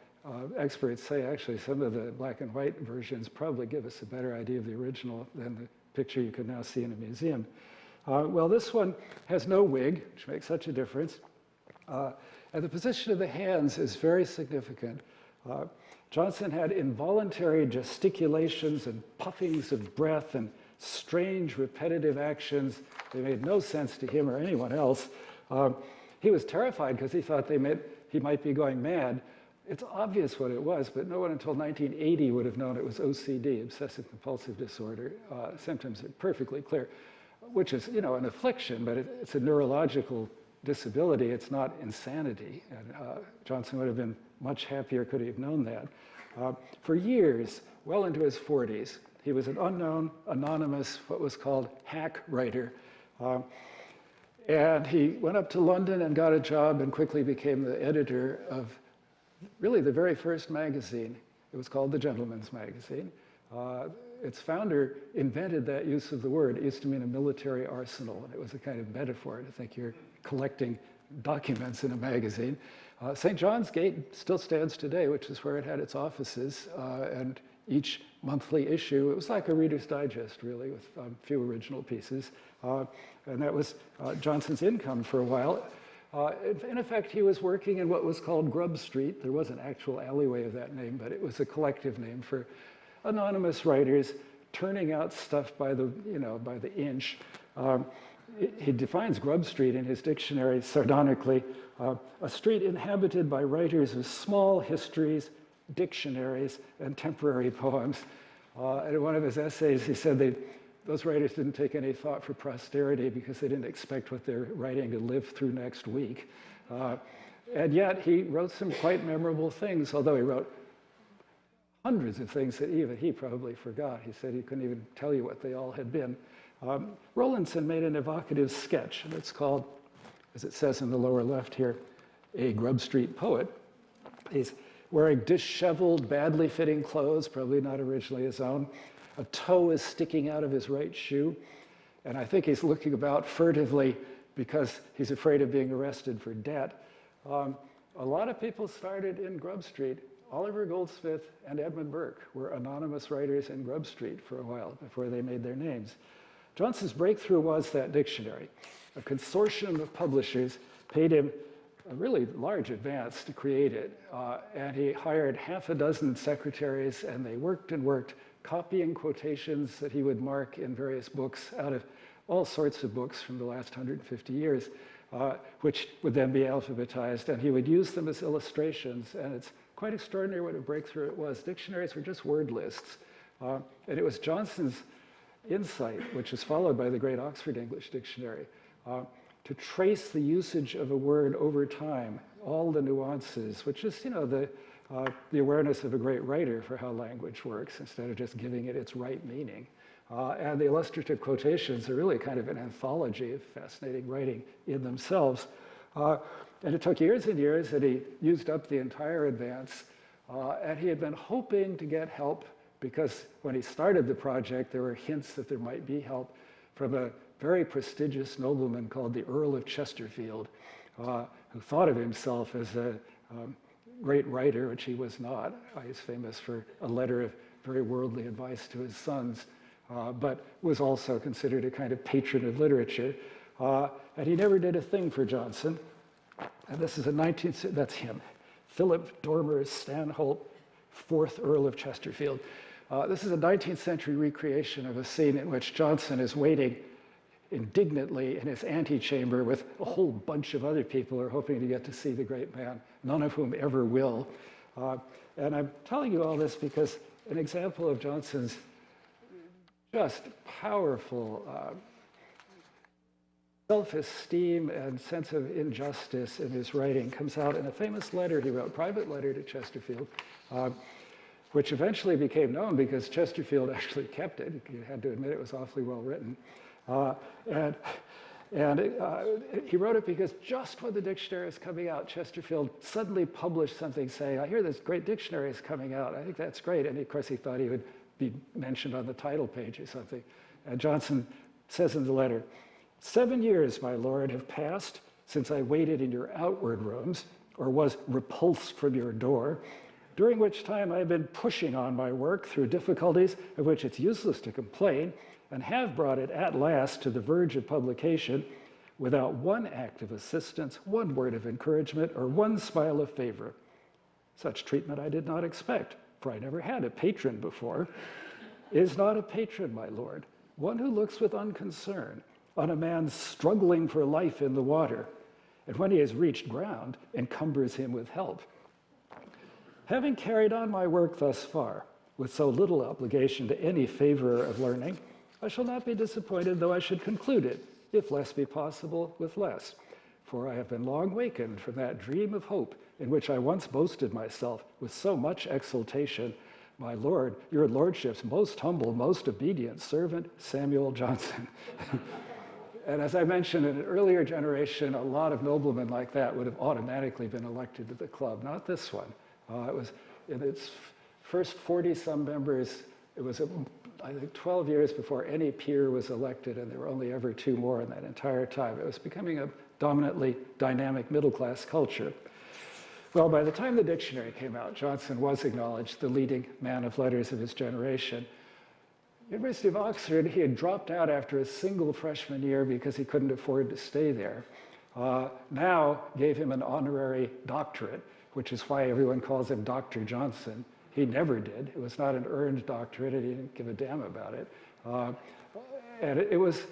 experts say actually some of the black and white versions probably give us a better idea of the original than the picture you can now see in a museum. Well, this one has no wig, which makes such a difference. And the position of the hands is very significant. Johnson had involuntary gesticulations and puffings of breath and strange repetitive actions. They made no sense to him or anyone else. He was terrified because he thought they meant he might be going mad. It's obvious what it was, but no one until 1980 would have known it was OCD, obsessive compulsive disorder. Symptoms are perfectly clear, which is, you know, an affliction, but it's a neurological disability. It's not insanity. And Johnson would have been much happier could he have known that. For years, well into his 40s, he was an unknown, anonymous, what was called hack writer. And he went up to London and got a job and quickly became the editor of really the very first magazine. It was called The Gentleman's Magazine. Its founder invented that use of the word. It used to mean a military arsenal, and it was a kind of metaphor to think you're collecting documents in a magazine. St. John's Gate still stands today, which is where it had its offices, and each monthly issue, it was like a Reader's Digest, really, with a few original pieces. And that was Johnson's income for a while. In effect, he was working in what was called Grub Street. There was an actual alleyway of that name, but it was a collective name for anonymous writers turning out stuff by the, by the inch. He defines Grub Street in his dictionary sardonically, a street inhabited by writers of small histories, dictionaries, and temporary poems. In one of his essays, he said those writers didn't take any thought for posterity because they didn't expect what they're writing to live through next week. And yet he wrote some quite memorable things, although he wrote hundreds of things that even he probably forgot. He said he couldn't even tell you what they all had been. Rowlandson made an evocative sketch, and it's called, as it says in the lower left here, A Grub Street Poet. He's wearing disheveled, badly fitting clothes, probably not originally his own. A toe is sticking out of his right shoe, and I think he's looking about furtively because he's afraid of being arrested for debt. A lot of people started in Grub Street. Oliver Goldsmith and Edmund Burke were anonymous writers in Grub Street for a while before they made their names. Johnson's breakthrough was that dictionary. A consortium of publishers paid him a really large advance to create it, and he hired half a dozen secretaries, and they worked and worked, copying quotations that he would mark in various books out of all sorts of books from the last 150 years, which would then be alphabetized, and he would use them as illustrations, and it's quite extraordinary what a breakthrough it was. Dictionaries were just word lists, and it was Johnson's insight, which is followed by the great Oxford English Dictionary, to trace the usage of a word over time, all the nuances, which is, you know, the awareness of a great writer for how language works instead of just giving it its right meaning. And the illustrative quotations are really kind of an anthology of fascinating writing in themselves. And it took years and years, and he used up the entire advance. And he had been hoping to get help because when he started the project, there were hints that there might be help from a very prestigious nobleman called the Earl of Chesterfield, who thought of himself as a great writer, which he was not. He's famous for a letter of very worldly advice to his sons, but was also considered a kind of patron of literature. And he never did a thing for Johnson. And this is that's him, Philip Dormer Stanhope, 4th Earl of Chesterfield. This is a 19th century recreation of a scene in which Johnson is waiting indignantly in his antechamber with a whole bunch of other people who are hoping to get to see the great man, none of whom ever will. And I'm telling you all this because an example of Johnson's just powerful self-esteem and sense of injustice in his writing comes out in a famous letter he wrote, private letter to Chesterfield, which eventually became known because Chesterfield actually kept it. You had to admit it was awfully well written. He wrote it because just when the dictionary is coming out, Chesterfield suddenly published something saying, I hear this great dictionary is coming out. I think that's great. And of course, he thought he would be mentioned on the title page or something. And Johnson says in the letter, 7 years, my lord, have passed since I waited in your outward rooms, or was repulsed from your door, during which time I have been pushing on my work through difficulties of which it's useless to complain, and have brought it at last to the verge of publication without one act of assistance, one word of encouragement, or one smile of favor. Such treatment I did not expect, for I never had a patron before. Is not a patron, my lord, one who looks with unconcern on a man struggling for life in the water, and when he has reached ground, encumbers him with help. Having carried on my work thus far, with so little obligation to any favorer of learning, I shall not be disappointed, though I should conclude it, if less be possible, with less. For I have been long wakened from that dream of hope in which I once boasted myself with so much exultation, my lord, your lordship's most humble, most obedient servant, Samuel Johnson. And as I mentioned, in an earlier generation, a lot of noblemen like that would have automatically been elected to the club, not this one. It was in its first 40-some members, it was, I think, 12 years before any peer was elected, and there were only ever 2 more in that entire time. It was becoming a dominantly dynamic middle-class culture. Well, by the time the dictionary came out, Johnson was acknowledged the leading man of letters of his generation. University of Oxford, he had dropped out after a single freshman year because he couldn't afford to stay there. Now gave him an honorary doctorate, which is why everyone calls him Dr. Johnson. He never did. It was not an earned doctorate, and he didn't give a damn about it. And it was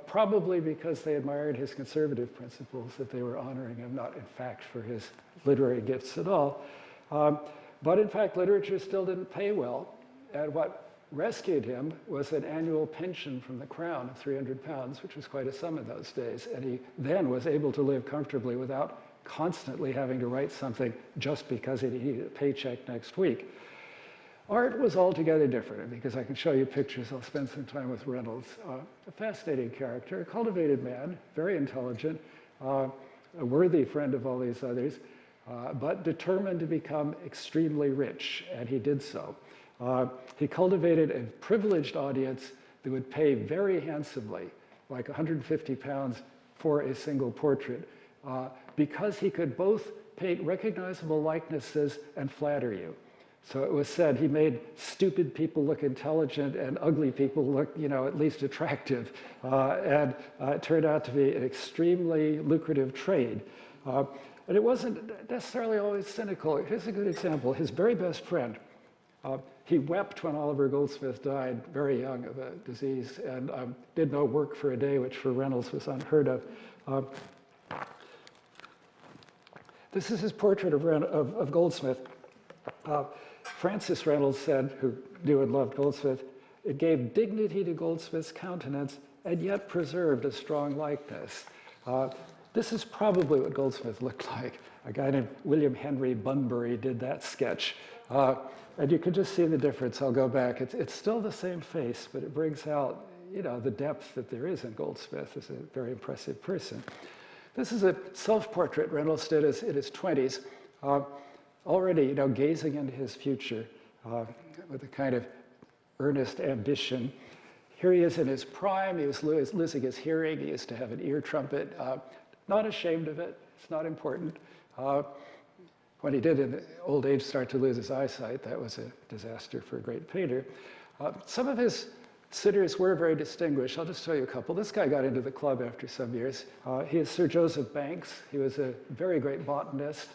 probably because they admired his conservative principles that they were honoring him, not in fact for his literary gifts at all. But in fact, literature still didn't pay well. And what rescued him was an annual pension from the crown of £300, which was quite a sum in those days. And he then was able to live comfortably without constantly having to write something just because he needed a paycheck next week. Art was altogether different, because I can show you pictures. I'll spend some time with Reynolds. A fascinating character, a cultivated man, very intelligent, a worthy friend of all these others, but determined to become extremely rich, and he did so. He cultivated a privileged audience that would pay very handsomely, like £150 for a single portrait, because he could both paint recognizable likenesses and flatter you. So it was said he made stupid people look intelligent and ugly people look, at least attractive. And it turned out to be an extremely lucrative trade. And it wasn't necessarily always cynical. Here's a good example. His very best friend He wept when Oliver Goldsmith died very young of a disease, and did no work for a day, which for Reynolds was unheard of. This is his portrait of Goldsmith. Francis Reynolds said, who knew and loved Goldsmith, it gave dignity to Goldsmith's countenance and yet preserved a strong likeness. This is probably what Goldsmith looked like. A guy named William Henry Bunbury did that sketch. And you can just see the difference. I'll go back. It's still the same face, but it brings out, the depth that there is in Goldsmith as a very impressive person. This is a self-portrait Reynolds did in his 20s, already, gazing into his future with a kind of earnest ambition. Here he is in his prime. He was losing his hearing. He used to have an ear trumpet. Not ashamed of it. It's not important. When he did in old age start to lose his eyesight, that was a disaster for a great painter. Some of his sitters were very distinguished. I'll just tell you a couple. This guy got into the club after some years. He is Sir Joseph Banks. He was a very great botanist,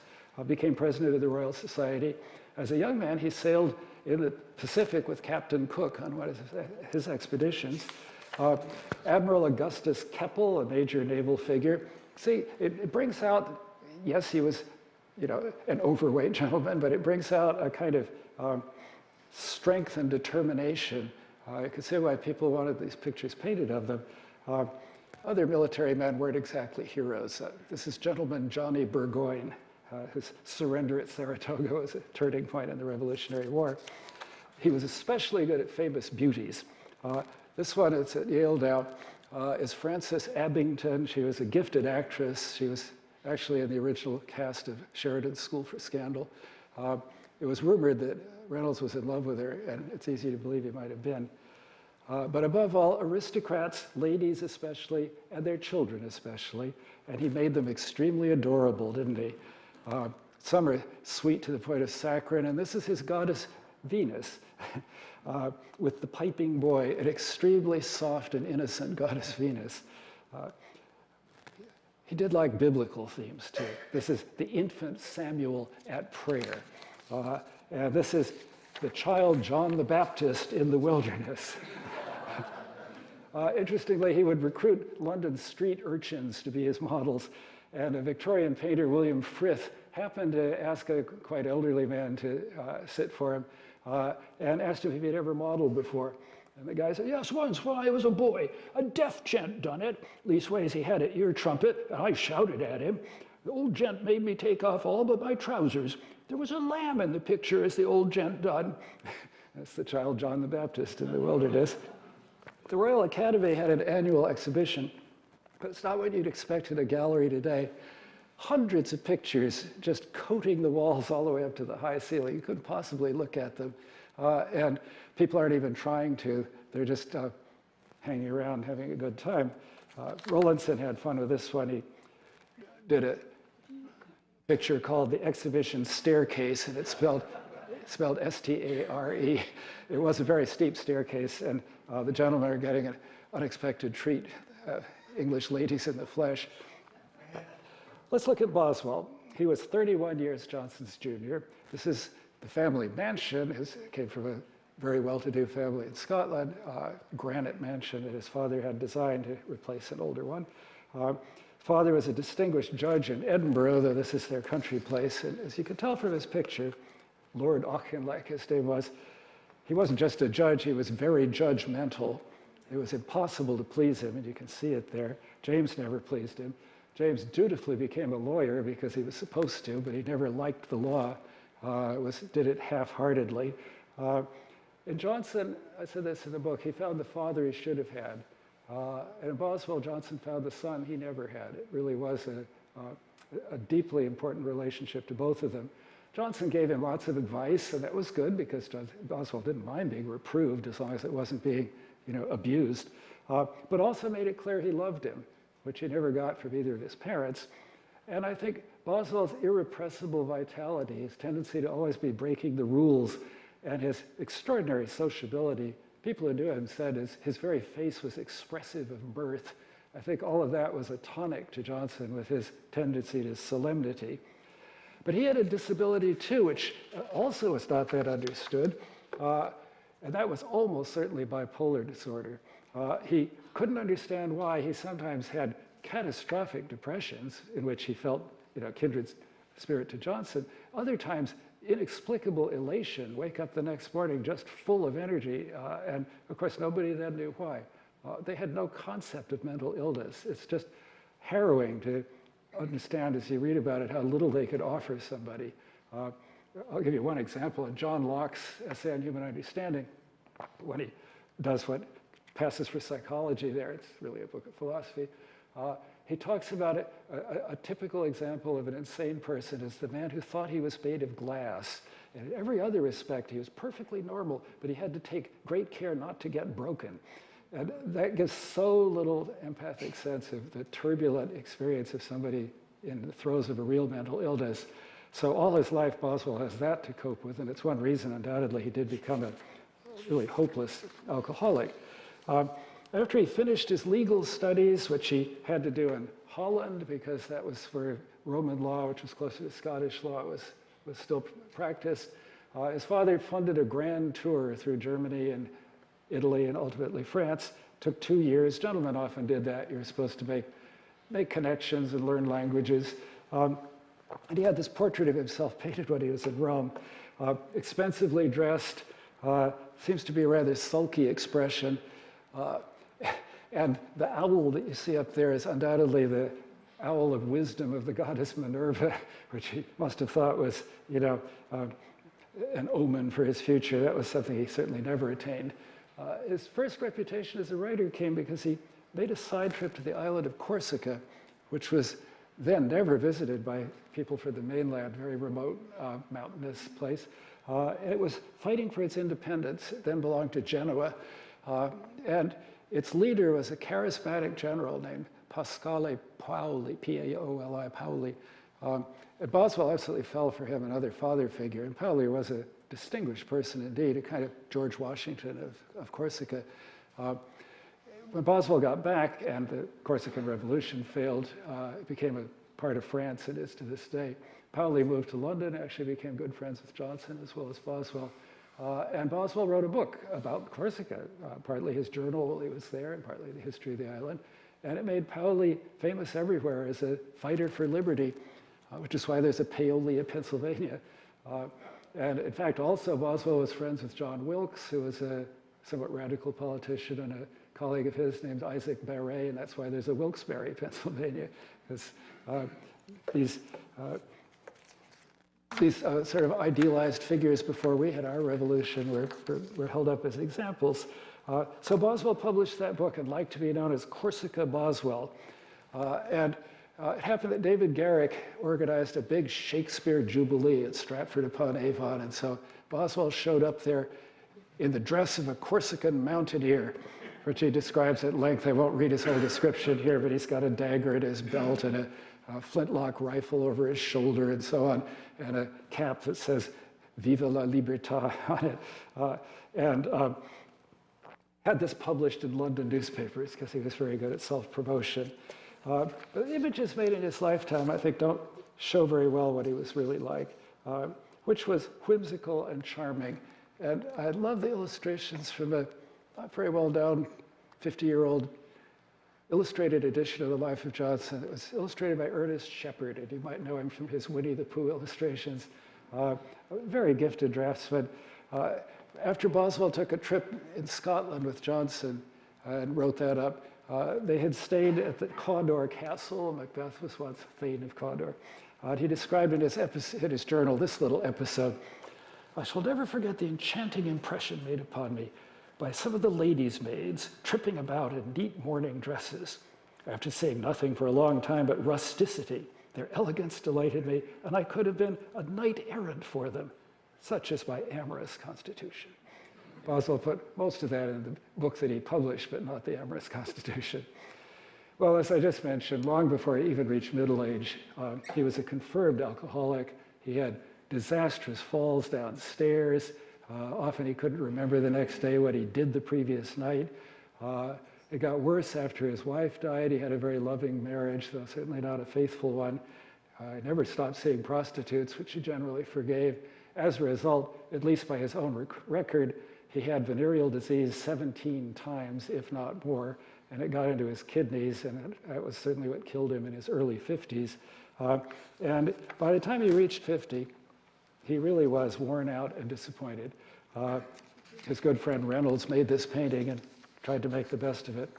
became president of the Royal Society. As a young man, he sailed in the Pacific with Captain Cook on one of his expeditions. Admiral Augustus Keppel, a major naval figure. See, it brings out, yes, he was an overweight gentleman, but it brings out a kind of strength and determination. You can see why people wanted these pictures painted of them. Other military men weren't exactly heroes. This is Gentleman Johnny Burgoyne, whose surrender at Saratoga was a turning point in the Revolutionary War. He was especially good at famous beauties. This one, it's at Yale now, is Frances Abington. She was a gifted actress. She was actually in the original cast of Sheridan's School for Scandal. It was rumored that Reynolds was in love with her, and it's easy to believe he might have been. But above all, aristocrats, ladies especially, and their children especially, and he made them extremely adorable, didn't he? Some are sweet to the point of saccharine, and this is his goddess Venus, with the piping boy, an extremely soft and innocent goddess Venus. He did like biblical themes too. This is the infant Samuel at prayer. And this is the child John the Baptist in the wilderness. Interestingly, he would recruit London street urchins to be his models. And a Victorian painter, William Frith, happened to ask a quite elderly man to sit for him and asked him if he'd ever modeled before. And the guy said, yes, once when I was a boy. A deaf gent done it. Leastways, he had an ear trumpet, and I shouted at him. The old gent made me take off all but my trousers. There was a lamb in the picture, as the old gent done. That's the child John the Baptist in the wilderness. The Royal Academy had an annual exhibition, but it's not what you'd expect in a gallery today. Hundreds of pictures just coating the walls all the way up to the high ceiling. You couldn't possibly look at them. And people aren't even trying to. They're just hanging around, having a good time. Rowlandson had fun with this one. He did a picture called The Exhibition Staircase, and it's spelled S-T-A-R-E. It was a very steep staircase, and the gentlemen are getting an unexpected treat, English ladies in the flesh. Let's look at Boswell. He was 31 years Johnson's junior. This is the family mansion. Came from a very well-to-do family in Scotland, granite mansion that his father had designed to replace an older one. Father was a distinguished judge in Edinburgh, though this is their country place. And as you can tell from his picture, Lord Auchinleck, his name was, he wasn't just a judge, he was very judgmental. It was impossible to please him, and you can see it there. James never pleased him. James dutifully became a lawyer because he was supposed to, but he never liked the law. Did it half-heartedly. And Johnson, I said this in the book, he found the father he should have had. And in Boswell, Johnson found the son he never had. It really was a deeply important relationship to both of them. Johnson gave him lots of advice, and that was good because Boswell didn't mind being reproved as long as it wasn't being, abused. But also made it clear he loved him, which he never got from either of his parents. And I think Boswell's irrepressible vitality, his tendency to always be breaking the rules, and his extraordinary sociability, people who knew him said his very face was expressive of mirth. I think all of that was a tonic to Johnson with his tendency to solemnity. But he had a disability too, which also was not that understood. And that was almost certainly bipolar disorder. He couldn't understand why he sometimes had catastrophic depressions in which he felt, kindred spirit to Johnson. Other times, inexplicable elation, wake up the next morning just full of energy. And of course, nobody then knew why. They had no concept of mental illness. It's just harrowing to understand as you read about it how little they could offer somebody. I'll give you one example. In John Locke's essay on human understanding, when he does what passes for psychology there, it's really a book of philosophy, he talks about it, a typical example of an insane person is the man who thought he was made of glass. And in every other respect, he was perfectly normal, but he had to take great care not to get broken. And that gives so little empathic sense of the turbulent experience of somebody in the throes of a real mental illness. So all his life, Boswell has that to cope with, and it's one reason, undoubtedly, he did become a really hopeless alcoholic. After he finished his legal studies, which he had to do in Holland, because that was where Roman law, which was closer to Scottish law, was still practiced, his father funded a grand tour through Germany and Italy and ultimately France. Took 2 years. Gentlemen often did that. You're supposed to make connections and learn languages. And he had this portrait of himself painted when he was in Rome, expensively dressed, seems to be a rather sulky expression. And the owl that you see up there is undoubtedly the owl of wisdom of the goddess Minerva, which he must have thought was, an omen for his future. That was something he certainly never attained. His first reputation as a writer came because he made a side trip to the island of Corsica, which was then never visited by people from the mainland, very remote, mountainous place. It was fighting for its independence. It then belonged to Genoa. And its leader was a charismatic general named Pasquale Paoli, P-A-O-L-I, Paoli. And Boswell absolutely fell for him, another father figure. And Paoli was a distinguished person indeed, a kind of George Washington of Corsica. When Boswell got back and the Corsican Revolution failed, it became a part of France and is to this day. Paoli moved to London, actually became good friends with Johnson as well as Boswell. And Boswell wrote a book about Corsica, partly his journal while he was there and partly the history of the island. And it made Paoli famous everywhere as a fighter for liberty, which is why there's a Paoli in Pennsylvania. And in fact, also Boswell was friends with John Wilkes, who was a somewhat radical politician, and a colleague of his named Isaac Barré, and that's why there's a Wilkes-Barre, Pennsylvania, because these sort of idealized figures before we had our revolution were held up as examples. So Boswell published that book and liked to be known as Corsica Boswell. And it happened that David Garrick organized a big Shakespeare jubilee at Stratford-upon-Avon, and so Boswell showed up there in the dress of a Corsican mountaineer, which he describes at length. I won't read his whole description here, but he's got a dagger at his belt and a flintlock rifle over his shoulder and so on, and a cap that says "Viva la Libertà" on it, and had this published in London newspapers because he was very good at self-promotion. But the images made in his lifetime, I think, don't show very well what he was really like, which was whimsical and charming. And I love the illustrations from a not very well-known 50-year-old illustrated edition of The Life of Johnson. It was illustrated by Ernest Shepard, and you might know him from his Winnie the Pooh illustrations. A very gifted draftsman. After Boswell took a trip in Scotland with Johnson and wrote that up, they had stayed at the Cawdor Castle. Macbeth was once Thane of Cawdor. He described in his journal this little episode. "I shall never forget the enchanting impression made upon me by some of the ladies' maids tripping about in neat morning dresses. After saying nothing for a long time but rusticity, their elegance delighted me, and I could have been a knight-errant for them. Such is my amorous constitution." Boswell put most of that in the book that he published, but not the amorous constitution. Well, as I just mentioned, long before he even reached middle age, he was a confirmed alcoholic. He had disastrous falls downstairs. Often he couldn't remember the next day what he did the previous night. It got worse after his wife died. He had a very loving marriage, though certainly not a faithful one. He never stopped seeing prostitutes, which he generally forgave. As a result, at least by his own record, he had venereal disease 17 times, if not more, and it got into his kidneys, and that was certainly what killed him in his early 50s. And by the time he reached 50, he really was worn out and disappointed. His good friend Reynolds made this painting and tried to make the best of it.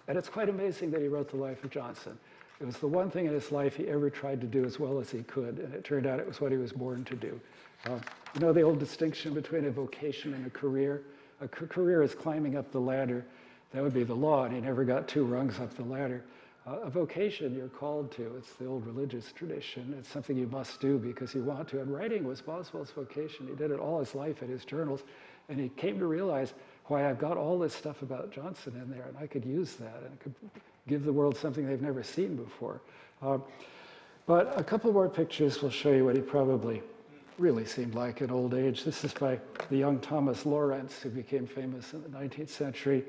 And it's quite amazing that he wrote The Life of Johnson. It was the one thing in his life he ever tried to do as well as he could, and it turned out it was what he was born to do. You know the old distinction between a vocation and a career? A career is climbing up the ladder. That would be the law, and he never got 2 rungs up the ladder. A vocation you're called to. It's the old religious tradition. It's something you must do because you want to. And writing was Boswell's vocation. He did it all his life in his journals, and he came to realize why I've got all this stuff about Johnson in there, and I could use that, and it could give the world something they've never seen before. But a couple more pictures will show you what he probably really seemed like in old age. This is by the young Thomas Lawrence, who became famous in the 19th century.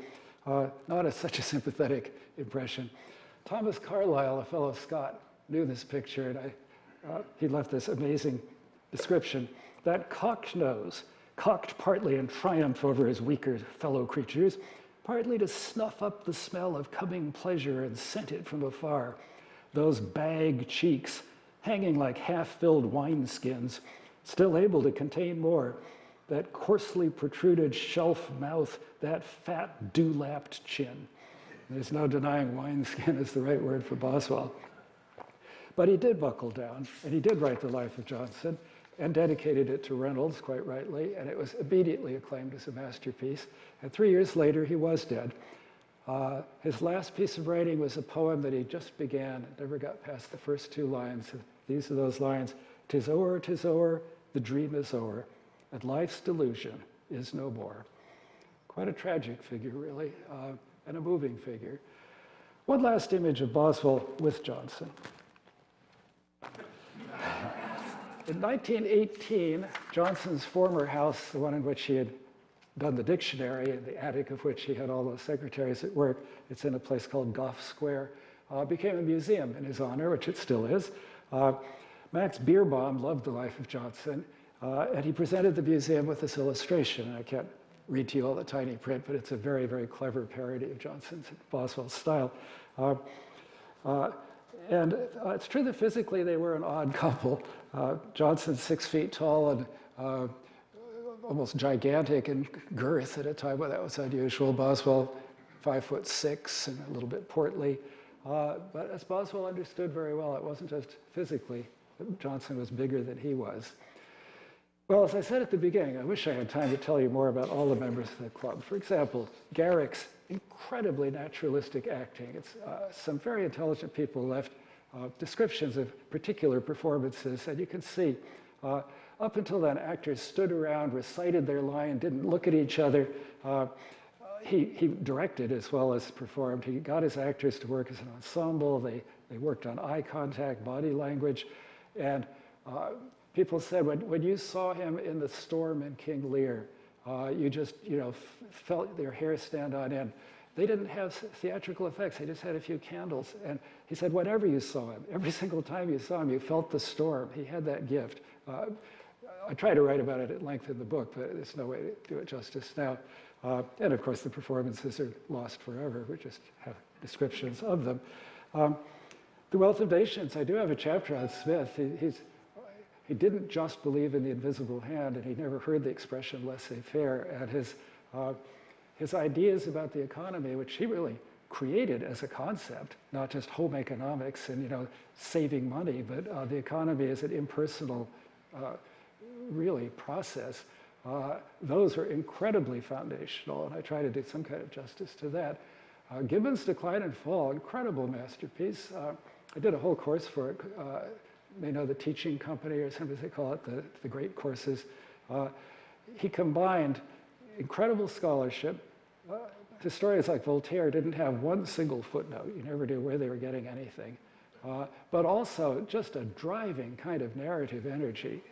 Not as such a sympathetic impression. Thomas Carlyle, a fellow Scot, knew this picture, and he left this amazing description. That cocked nose, cocked partly in triumph over his weaker fellow creatures, partly to snuff up the smell of coming pleasure and scent it from afar. Those bag cheeks, hanging like half-filled wineskins, still able to contain more. That coarsely protruded shelf mouth, that fat, dew-lapped chin. There's no denying wineskin is the right word for Boswell. But he did buckle down, and he did write The Life of Johnson, and dedicated it to Reynolds, quite rightly, and it was immediately acclaimed as a masterpiece. And 3 years later, he was dead. His last piece of writing was a poem that he just began and never got past the first 2 lines. These are those lines: "'Tis o'er, the dream is o'er, and life's delusion is no more." Quite a tragic figure, really, and a moving figure. One last image of Boswell with Johnson. In 1918, Johnson's former house, the one in which he had done the dictionary, in the attic of which he had all those secretaries at work, it's in a place called Gough Square, became a museum in his honor, which it still is. Max Beerbohm loved The Life of Johnson, and he presented the museum with this illustration. And I can't read to you all the tiny print, but it's a very, very clever parody of Johnson's Boswell's style. And it's true that physically they were an odd couple. Johnson's 6 feet tall and almost gigantic in girth at a time when that was unusual. Boswell, 5'6" and a little bit portly. But as Boswell understood very well, it wasn't just physically that Johnson was bigger than he was. Well, as I said at the beginning, I wish I had time to tell you more about all the members of the club. For example, Garrick's incredibly naturalistic acting. It's some very intelligent people left descriptions of particular performances, and you can see up until then, actors stood around, recited their line, didn't look at each other. He directed as well as performed. He got his actors to work as an ensemble. They worked on eye contact, body language, and people said when you saw him in The Storm in King Lear, you just felt their hair stand on end. They didn't have theatrical effects. They just had a few candles. And he said, whenever you saw him, every single time you saw him, you felt the storm. He had that gift. I try to write about it at length in the book, but there's no way to do it justice now. And of course, the performances are lost forever. We just have descriptions of them. The Wealth of Nations, I do have a chapter on Smith. He didn't just believe in the invisible hand, and he never heard the expression laissez-faire. And his ideas about the economy, which he really created as a concept, not just home economics and saving money, but the economy as an impersonal, really process. Those are incredibly foundational, and I try to do some kind of justice to that. Gibbon's Decline and Fall, incredible masterpiece. I did a whole course for it. They know the Teaching Company, or sometimes they call it the great courses. He combined incredible scholarship. Historians like Voltaire didn't have one single footnote. You never knew where they were getting anything. But also just a driving kind of narrative energy.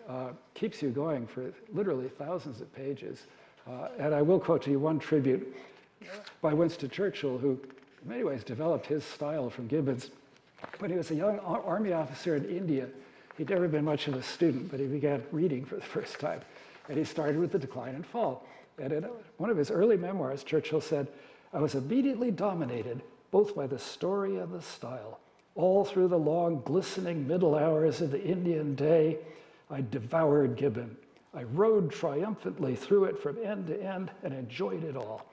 Keeps you going for literally thousands of pages. And I will quote to you one tribute by Winston Churchill, who in many ways developed his style from Gibbon's. When he was a young army officer in India, He'd never been much of a student, but he began reading for the first time. And he started with The Decline and Fall. And in one of his early memoirs, Churchill said, "I was immediately dominated both by the story and the style. All through the long, glistening middle hours of the Indian day, I devoured Gibbon. I rode triumphantly through it from end to end and enjoyed it all."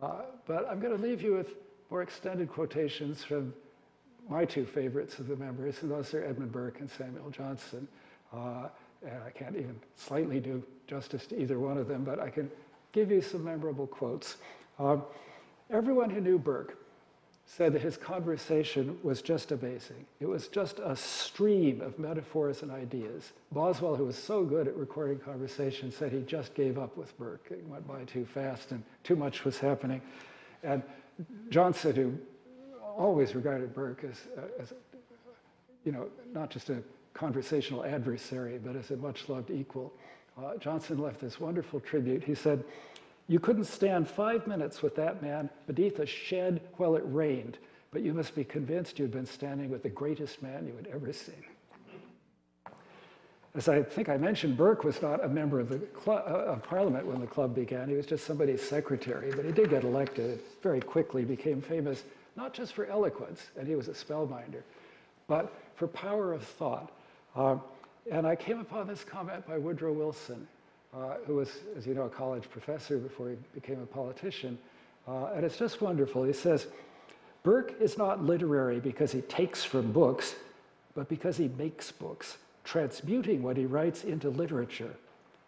But I'm going to leave you with more extended quotations from my two favorites of the members, and those are Edmund Burke and Samuel Johnson. And I can't even slightly do justice to either one of them, but I can give you some memorable quotes. Everyone who knew Burke said that his conversation was just amazing. It was just a stream of metaphors and ideas. Boswell, who was so good at recording conversation, said he just gave up with Burke. It went by too fast and too much was happening. And Johnson, who always regarded Burke as not just a conversational adversary, but as a much-loved equal, Johnson left this wonderful tribute. He said, "You couldn't stand 5 minutes with that man beneath a shed while it rained, but you must be convinced you'd been standing with the greatest man you had ever seen." As I think I mentioned, Burke was not a member of the of Parliament when the club began. He was just somebody's secretary, but he did get elected. Very quickly became famous, not just for eloquence, and he was a spellbinder, but for power of thought. And I came upon this comment by Woodrow Wilson, who was, as you know, a college professor before he became a politician. And it's just wonderful. He says, "Burke is not literary because he takes from books, but because he makes books, transmuting what he writes into literature.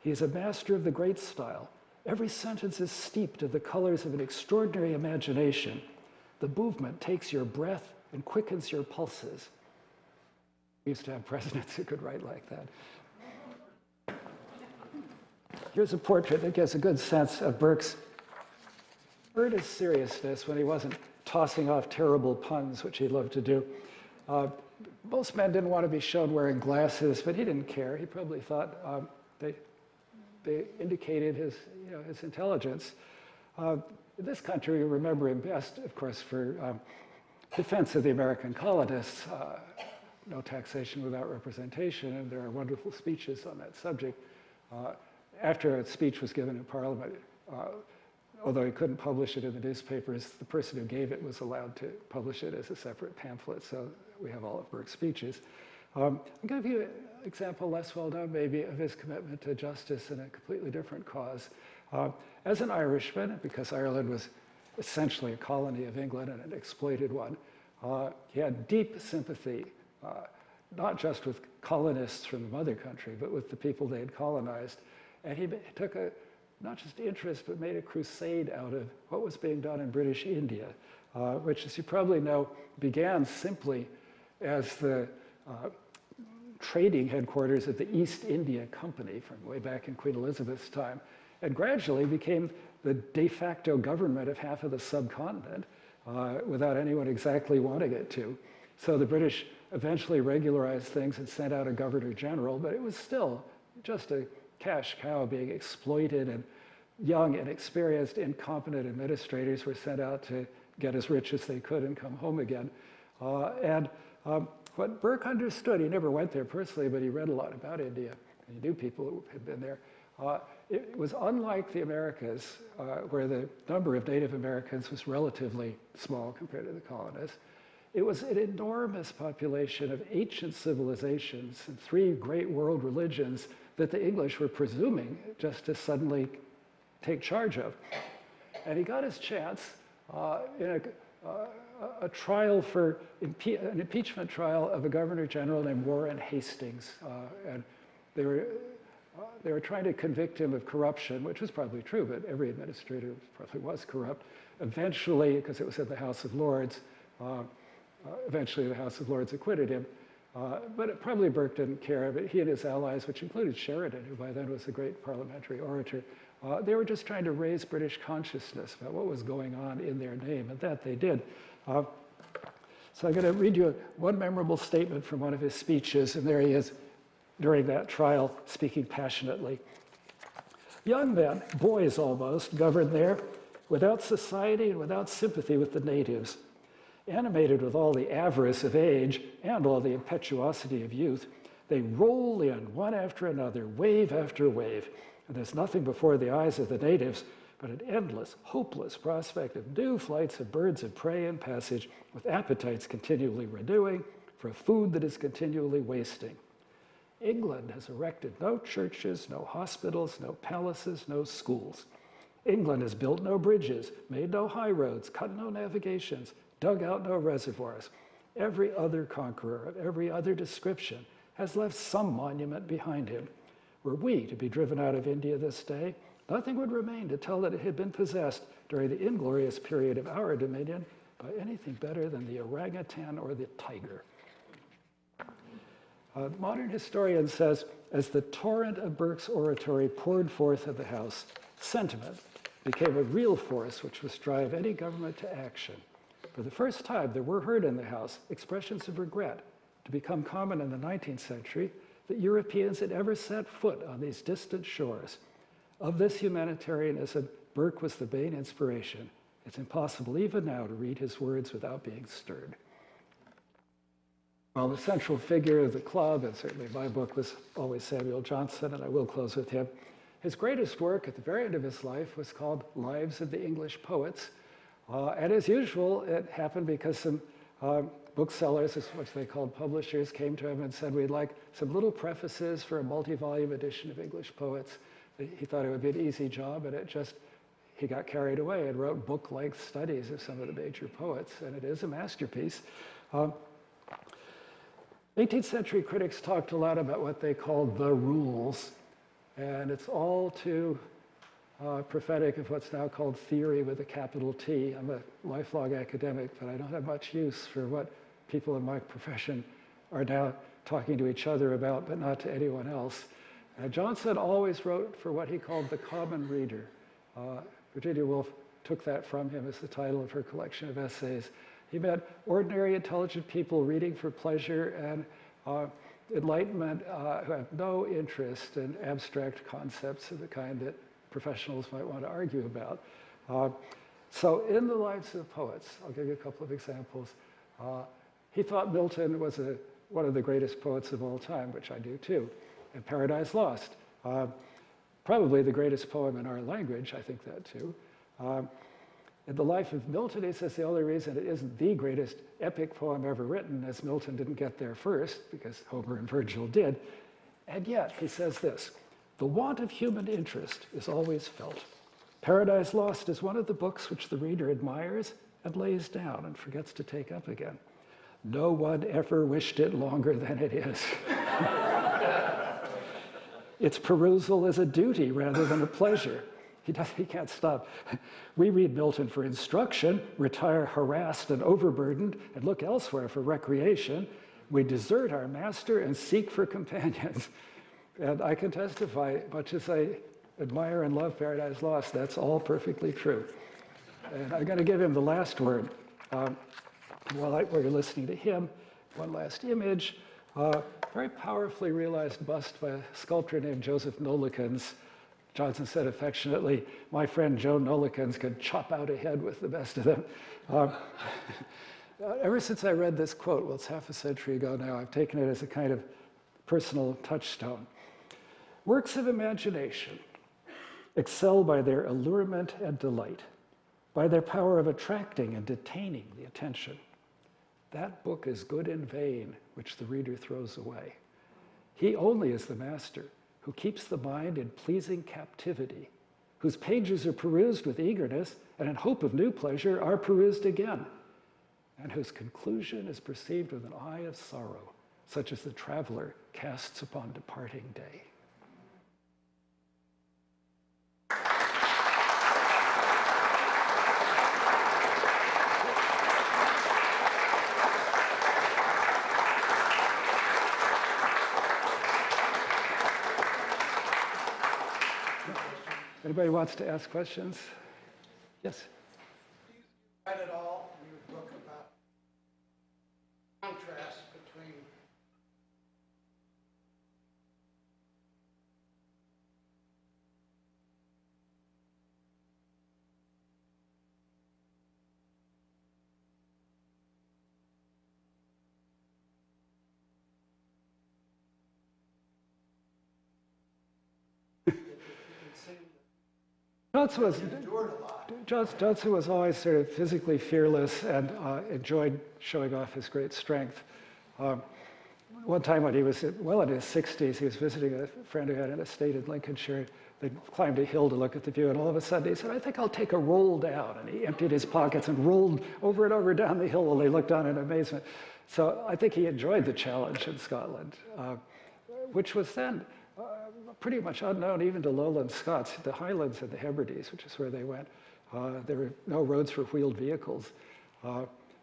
He is a master of the great style. Every sentence is steeped in the colors of an extraordinary imagination. The movement takes your breath and quickens your pulses." We used to have presidents who could write like that. Here's a portrait that gives a good sense of Burke's earnest seriousness when he wasn't tossing off terrible puns, which he loved to do. Most men didn't want to be shown wearing glasses, but he didn't care. He probably thought they indicated his intelligence. In this country, we remember him best, of course, for defense of the American colonists. No taxation without representation, and there are wonderful speeches on that subject. After a speech was given in Parliament, although he couldn't publish it in the newspapers, the person who gave it was allowed to publish it as a separate pamphlet, so we have all of Burke's speeches. I'm going to give you an example, less well known maybe, of his commitment to justice in a completely different cause. As an Irishman, because Ireland was essentially a colony of England and an exploited one, he had deep sympathy not just with colonists from the mother country, but with the people they had colonized. And he took not just interest, but made a crusade out of what was being done in British India, which, as you probably know, began simply as the trading headquarters of the East India Company from way back in Queen Elizabeth's time, and gradually became the de facto government of half of the subcontinent without anyone exactly wanting it to. So the British eventually regularized things and sent out a governor general, but it was still just a cash cow being exploited, and young, inexperienced, incompetent administrators were sent out to get as rich as they could and come home again. What Burke understood, he never went there personally, but he read a lot about India, and he knew people who had been there. It was unlike the Americas, where the number of Native Americans was relatively small compared to the colonists. It was an enormous population of ancient civilizations and 3 great world religions that the English were presuming just to suddenly take charge of. And he got his chance in a trial for an impeachment trial of a governor general named Warren Hastings. And they were trying to convict him of corruption, which was probably true, but every administrator probably was corrupt. Eventually, because it was in the House of Lords, eventually the House of Lords acquitted him. But probably Burke didn't care, but he and his allies, which included Sheridan, who by then was a great parliamentary orator, they were just trying to raise British consciousness about what was going on in their name, and that they did. So I'm going to read you one memorable statement from one of his speeches, and there he is during that trial, speaking passionately. "Young men, boys almost, governed there, without society and without sympathy with the natives. Animated with all the avarice of age and all the impetuosity of youth, They roll in one after another, wave after wave, and there's nothing before the eyes of the natives but an endless, hopeless prospect of new flights of birds of prey in passage, with appetites continually renewing, for a food that is continually wasting. England has erected no churches, no hospitals, no palaces, no schools. England has built no bridges, made no high roads, cut no navigations, dug out no reservoirs. Every other conqueror of every other description has left some monument behind him. Were we to be driven out of India this day, nothing would remain to tell that it had been possessed during the inglorious period of our dominion by anything better than the orangutan or the tiger. The modern historian says, as the torrent of Burke's oratory poured forth of the House, sentiment became a real force which must drive any government to action. For the first time, there were heard in the House expressions of regret, to become common in the 19th century, that Europeans had ever set foot on these distant shores. Of this humanitarianism, Burke was the main inspiration. It's impossible even now to read his words without being stirred. Well, the central figure of the club, and certainly my book, was always Samuel Johnson, and I will close with him. His greatest work at the very end of his life was called Lives of the English Poets. And as usual, it happened because some booksellers, which they called publishers, came to him and said, we'd like some little prefaces for a multi-volume edition of English poets. He thought it would be an easy job, and he got carried away and wrote book-length studies of some of the major poets, and it is a masterpiece. 18th century critics talked a lot about what they called the rules, and it's all too prophetic of what's now called theory with a capital T. I'm a lifelong academic, but I don't have much use for what people in my profession are now talking to each other about, but not to anyone else. Johnson always wrote for what he called the common reader. Virginia Woolf took that from him as the title of her collection of essays. He meant ordinary, intelligent people reading for pleasure and enlightenment who have no interest in abstract concepts of the kind that professionals might want to argue about. So in the lives of poets, I'll give you a couple of examples. He thought Milton was one of the greatest poets of all time, which I do too. And Paradise Lost, probably the greatest poem in our language, I think that too. In the life of Milton, he says the only reason it isn't the greatest epic poem ever written is Milton didn't get there first, because Homer and Virgil did. And yet, he says this, the want of human interest is always felt. Paradise Lost is one of the books which the reader admires and lays down and forgets to take up again. No one ever wished it longer than it is. Its perusal is a duty rather than a pleasure. He can't stop. We read Milton for instruction, retire harassed and overburdened, and look elsewhere for recreation. We desert our master and seek for companions. And I can testify, much as I admire and love Paradise Lost, that's all perfectly true. And I'm going to give him the last word. While you're listening to him, one last image. Very powerfully realized bust by a sculptor named Joseph Nollekens. Johnson said affectionately, my friend Joe Nollekens could chop out a head with the best of them. Ever since I read this quote, well, it's half a century ago now, I've taken it as a kind of personal touchstone. Works of imagination excel by their allurement and delight, by their power of attracting and detaining the attention. That book is good in vain, which the reader throws away. He only is the master who keeps the mind in pleasing captivity, whose pages are perused with eagerness and in hope of new pleasure are perused again, and whose conclusion is perceived with an eye of sorrow, such as the traveler casts upon departing day. Anybody wants to ask questions? Yes? Do you write at all in your book about contrast between Johnson was, endured a lot. Johnson was always sort of physically fearless and enjoyed showing off his great strength. One time when he was well in his 60s, he was visiting a friend who had an estate in Lincolnshire. They climbed a hill to look at the view, and all of a sudden he said, "I think I'll take a roll down." And he emptied his pockets and rolled over and over down the hill while they looked on in amazement. So I think he enjoyed the challenge in Scotland, which was then pretty much unknown even to lowland Scots, the Highlands and the Hebrides, which is where they went. There were no roads for wheeled vehicles.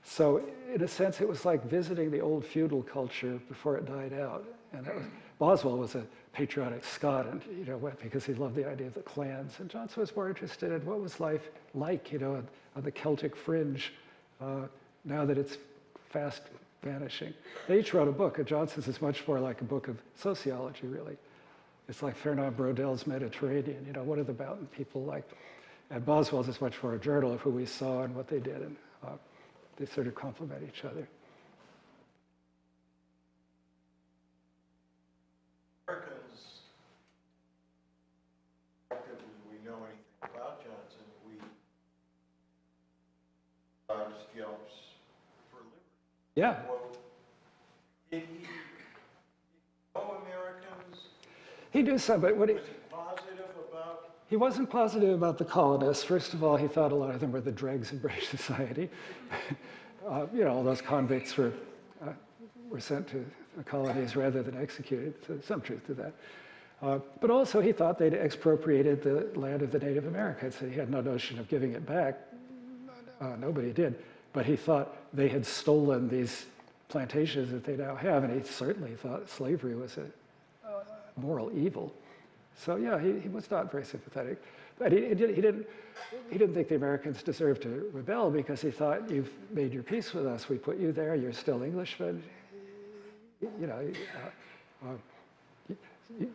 So in a sense, it was like visiting the old feudal culture before it died out. And that was, Boswell was a patriotic Scot, and went because he loved the idea of the clans. And Johnson was more interested in what was life like, on the Celtic fringe, now that it's fast vanishing. They each wrote a book, and Johnson's is much more like a book of sociology, really. It's like Fernand Braudel's Mediterranean. What are the mountain people like? And Boswell's is much more a journal of who we saw and what they did, and they sort of complement each other. Americans, we know anything about Johnson, we yelps for liberty. Yeah. Well, did he know Americans? He knew some, but what Was he positive about? he wasn't positive about the colonists. First of all, he thought a lot of them were the dregs in British society. All those convicts were sent to the colonies rather than executed. So there's some truth to that. But also, he thought they'd expropriated the land of the Native Americans. So he had no notion of giving it back. Nobody did. But he thought they had stolen these plantations that they now have, and he certainly thought slavery was a moral evil. So yeah, he was not very sympathetic. But he didn't think the Americans deserved to rebel because he thought, you've made your peace with us. We put you there. You're still Englishmen.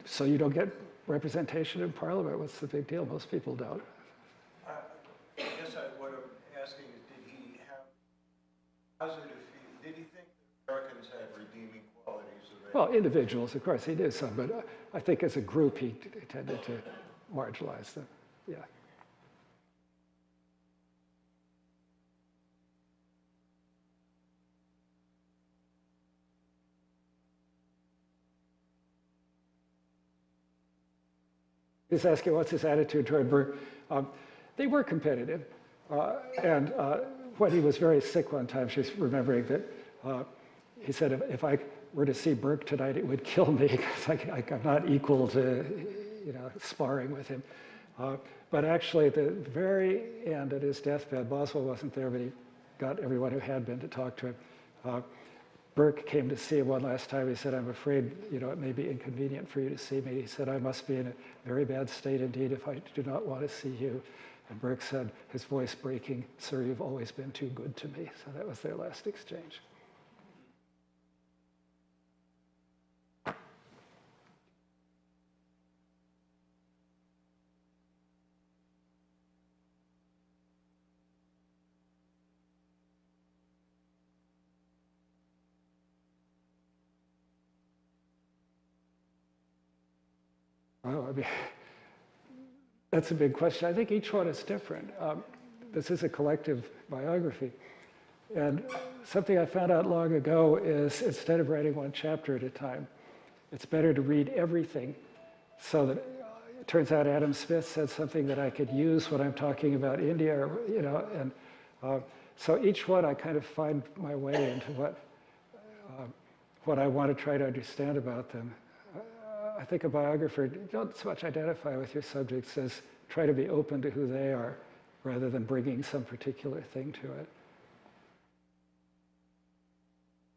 So you don't get representation in Parliament. What's the big deal? Most people don't. I guess what I'm asking is, did he have positive feeling? Did he think that Americans had redeeming qualities of Well, individuals, of course, he did some, but I think as a group, he tended to marginalize them. Yeah. He's asking what's his attitude toward Burke. They were competitive. And when he was very sick one time, she's remembering that he said, if I were to see Burke tonight, it would kill me because I'm not equal to sparring with him. But actually, at the very end, at his deathbed, Boswell wasn't there, but he got everyone who had been to talk to him. Burke came to see him one last time. He said, "I'm afraid, it may be inconvenient for you to see me." He said, "I must be in a very bad state indeed if I do not want to see you." And Burke said, his voice breaking, "Sir, you've always been too good to me." So that was their last exchange. Well, I mean, that's a big question. I think each one is different. This is a collective biography. And something I found out long ago is instead of writing one chapter at a time, it's better to read everything so that it turns out Adam Smith said something that I could use when I'm talking about India, and so each one I kind of find my way into what I want to try to understand about them. I think a biographer, don't so much identify with your subjects as try to be open to who they are rather than bringing some particular thing to it.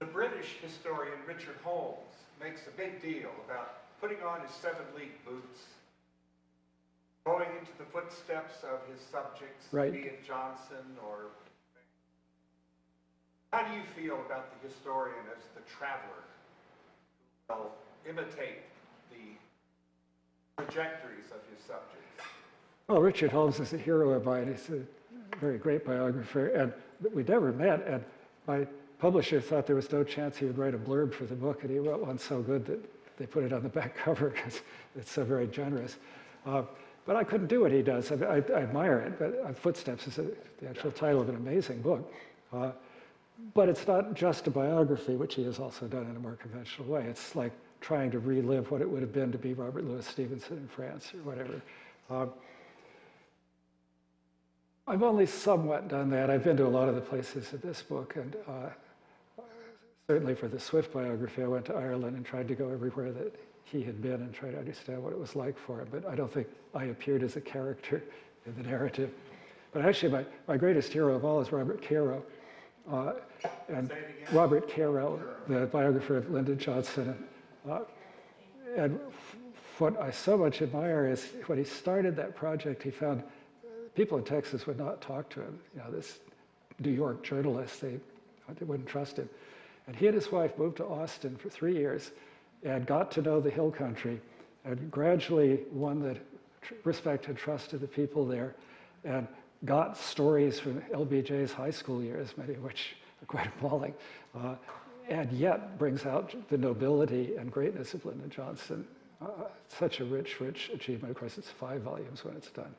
The British historian Richard Holmes makes a big deal about putting on his 7-league boots, going into the footsteps of his subjects, Right. be it Johnson or... How do you feel about the historian as the traveler who will imitate the trajectories of his subjects? Well, Richard Holmes is a hero of mine. He's a very great biographer, and we never met, and my publisher thought there was no chance he would write a blurb for the book, and he wrote one so good that they put it on the back cover because it's so very generous. But I couldn't do what he does. I admire it, but Footsteps is the actual title of an amazing book. But it's not just a biography, which he has also done in a more conventional way. It's like trying to relive what it would have been to be Robert Louis Stevenson in France or whatever. I've only somewhat done that. I've been to a lot of the places in this book, and certainly for the Swift biography, I went to Ireland and tried to go everywhere that he had been and try to understand what it was like for him. But I don't think I appeared as a character in the narrative. But actually, my greatest hero of all is Robert Caro. And Robert Caro, the biographer of Lyndon Johnson. And what I so much admire is when he started that project, he found people in Texas would not talk to him. You know, this New York journalist, they wouldn't trust him. And he and his wife moved to Austin for 3 years and got to know the hill country and gradually won the respect and trust of the people there and got stories from LBJ's high school years, many of which are quite appalling, and yet brings out the nobility and greatness of Lyndon Johnson. Such a rich, rich achievement. Of course, it's 5 volumes when it's done.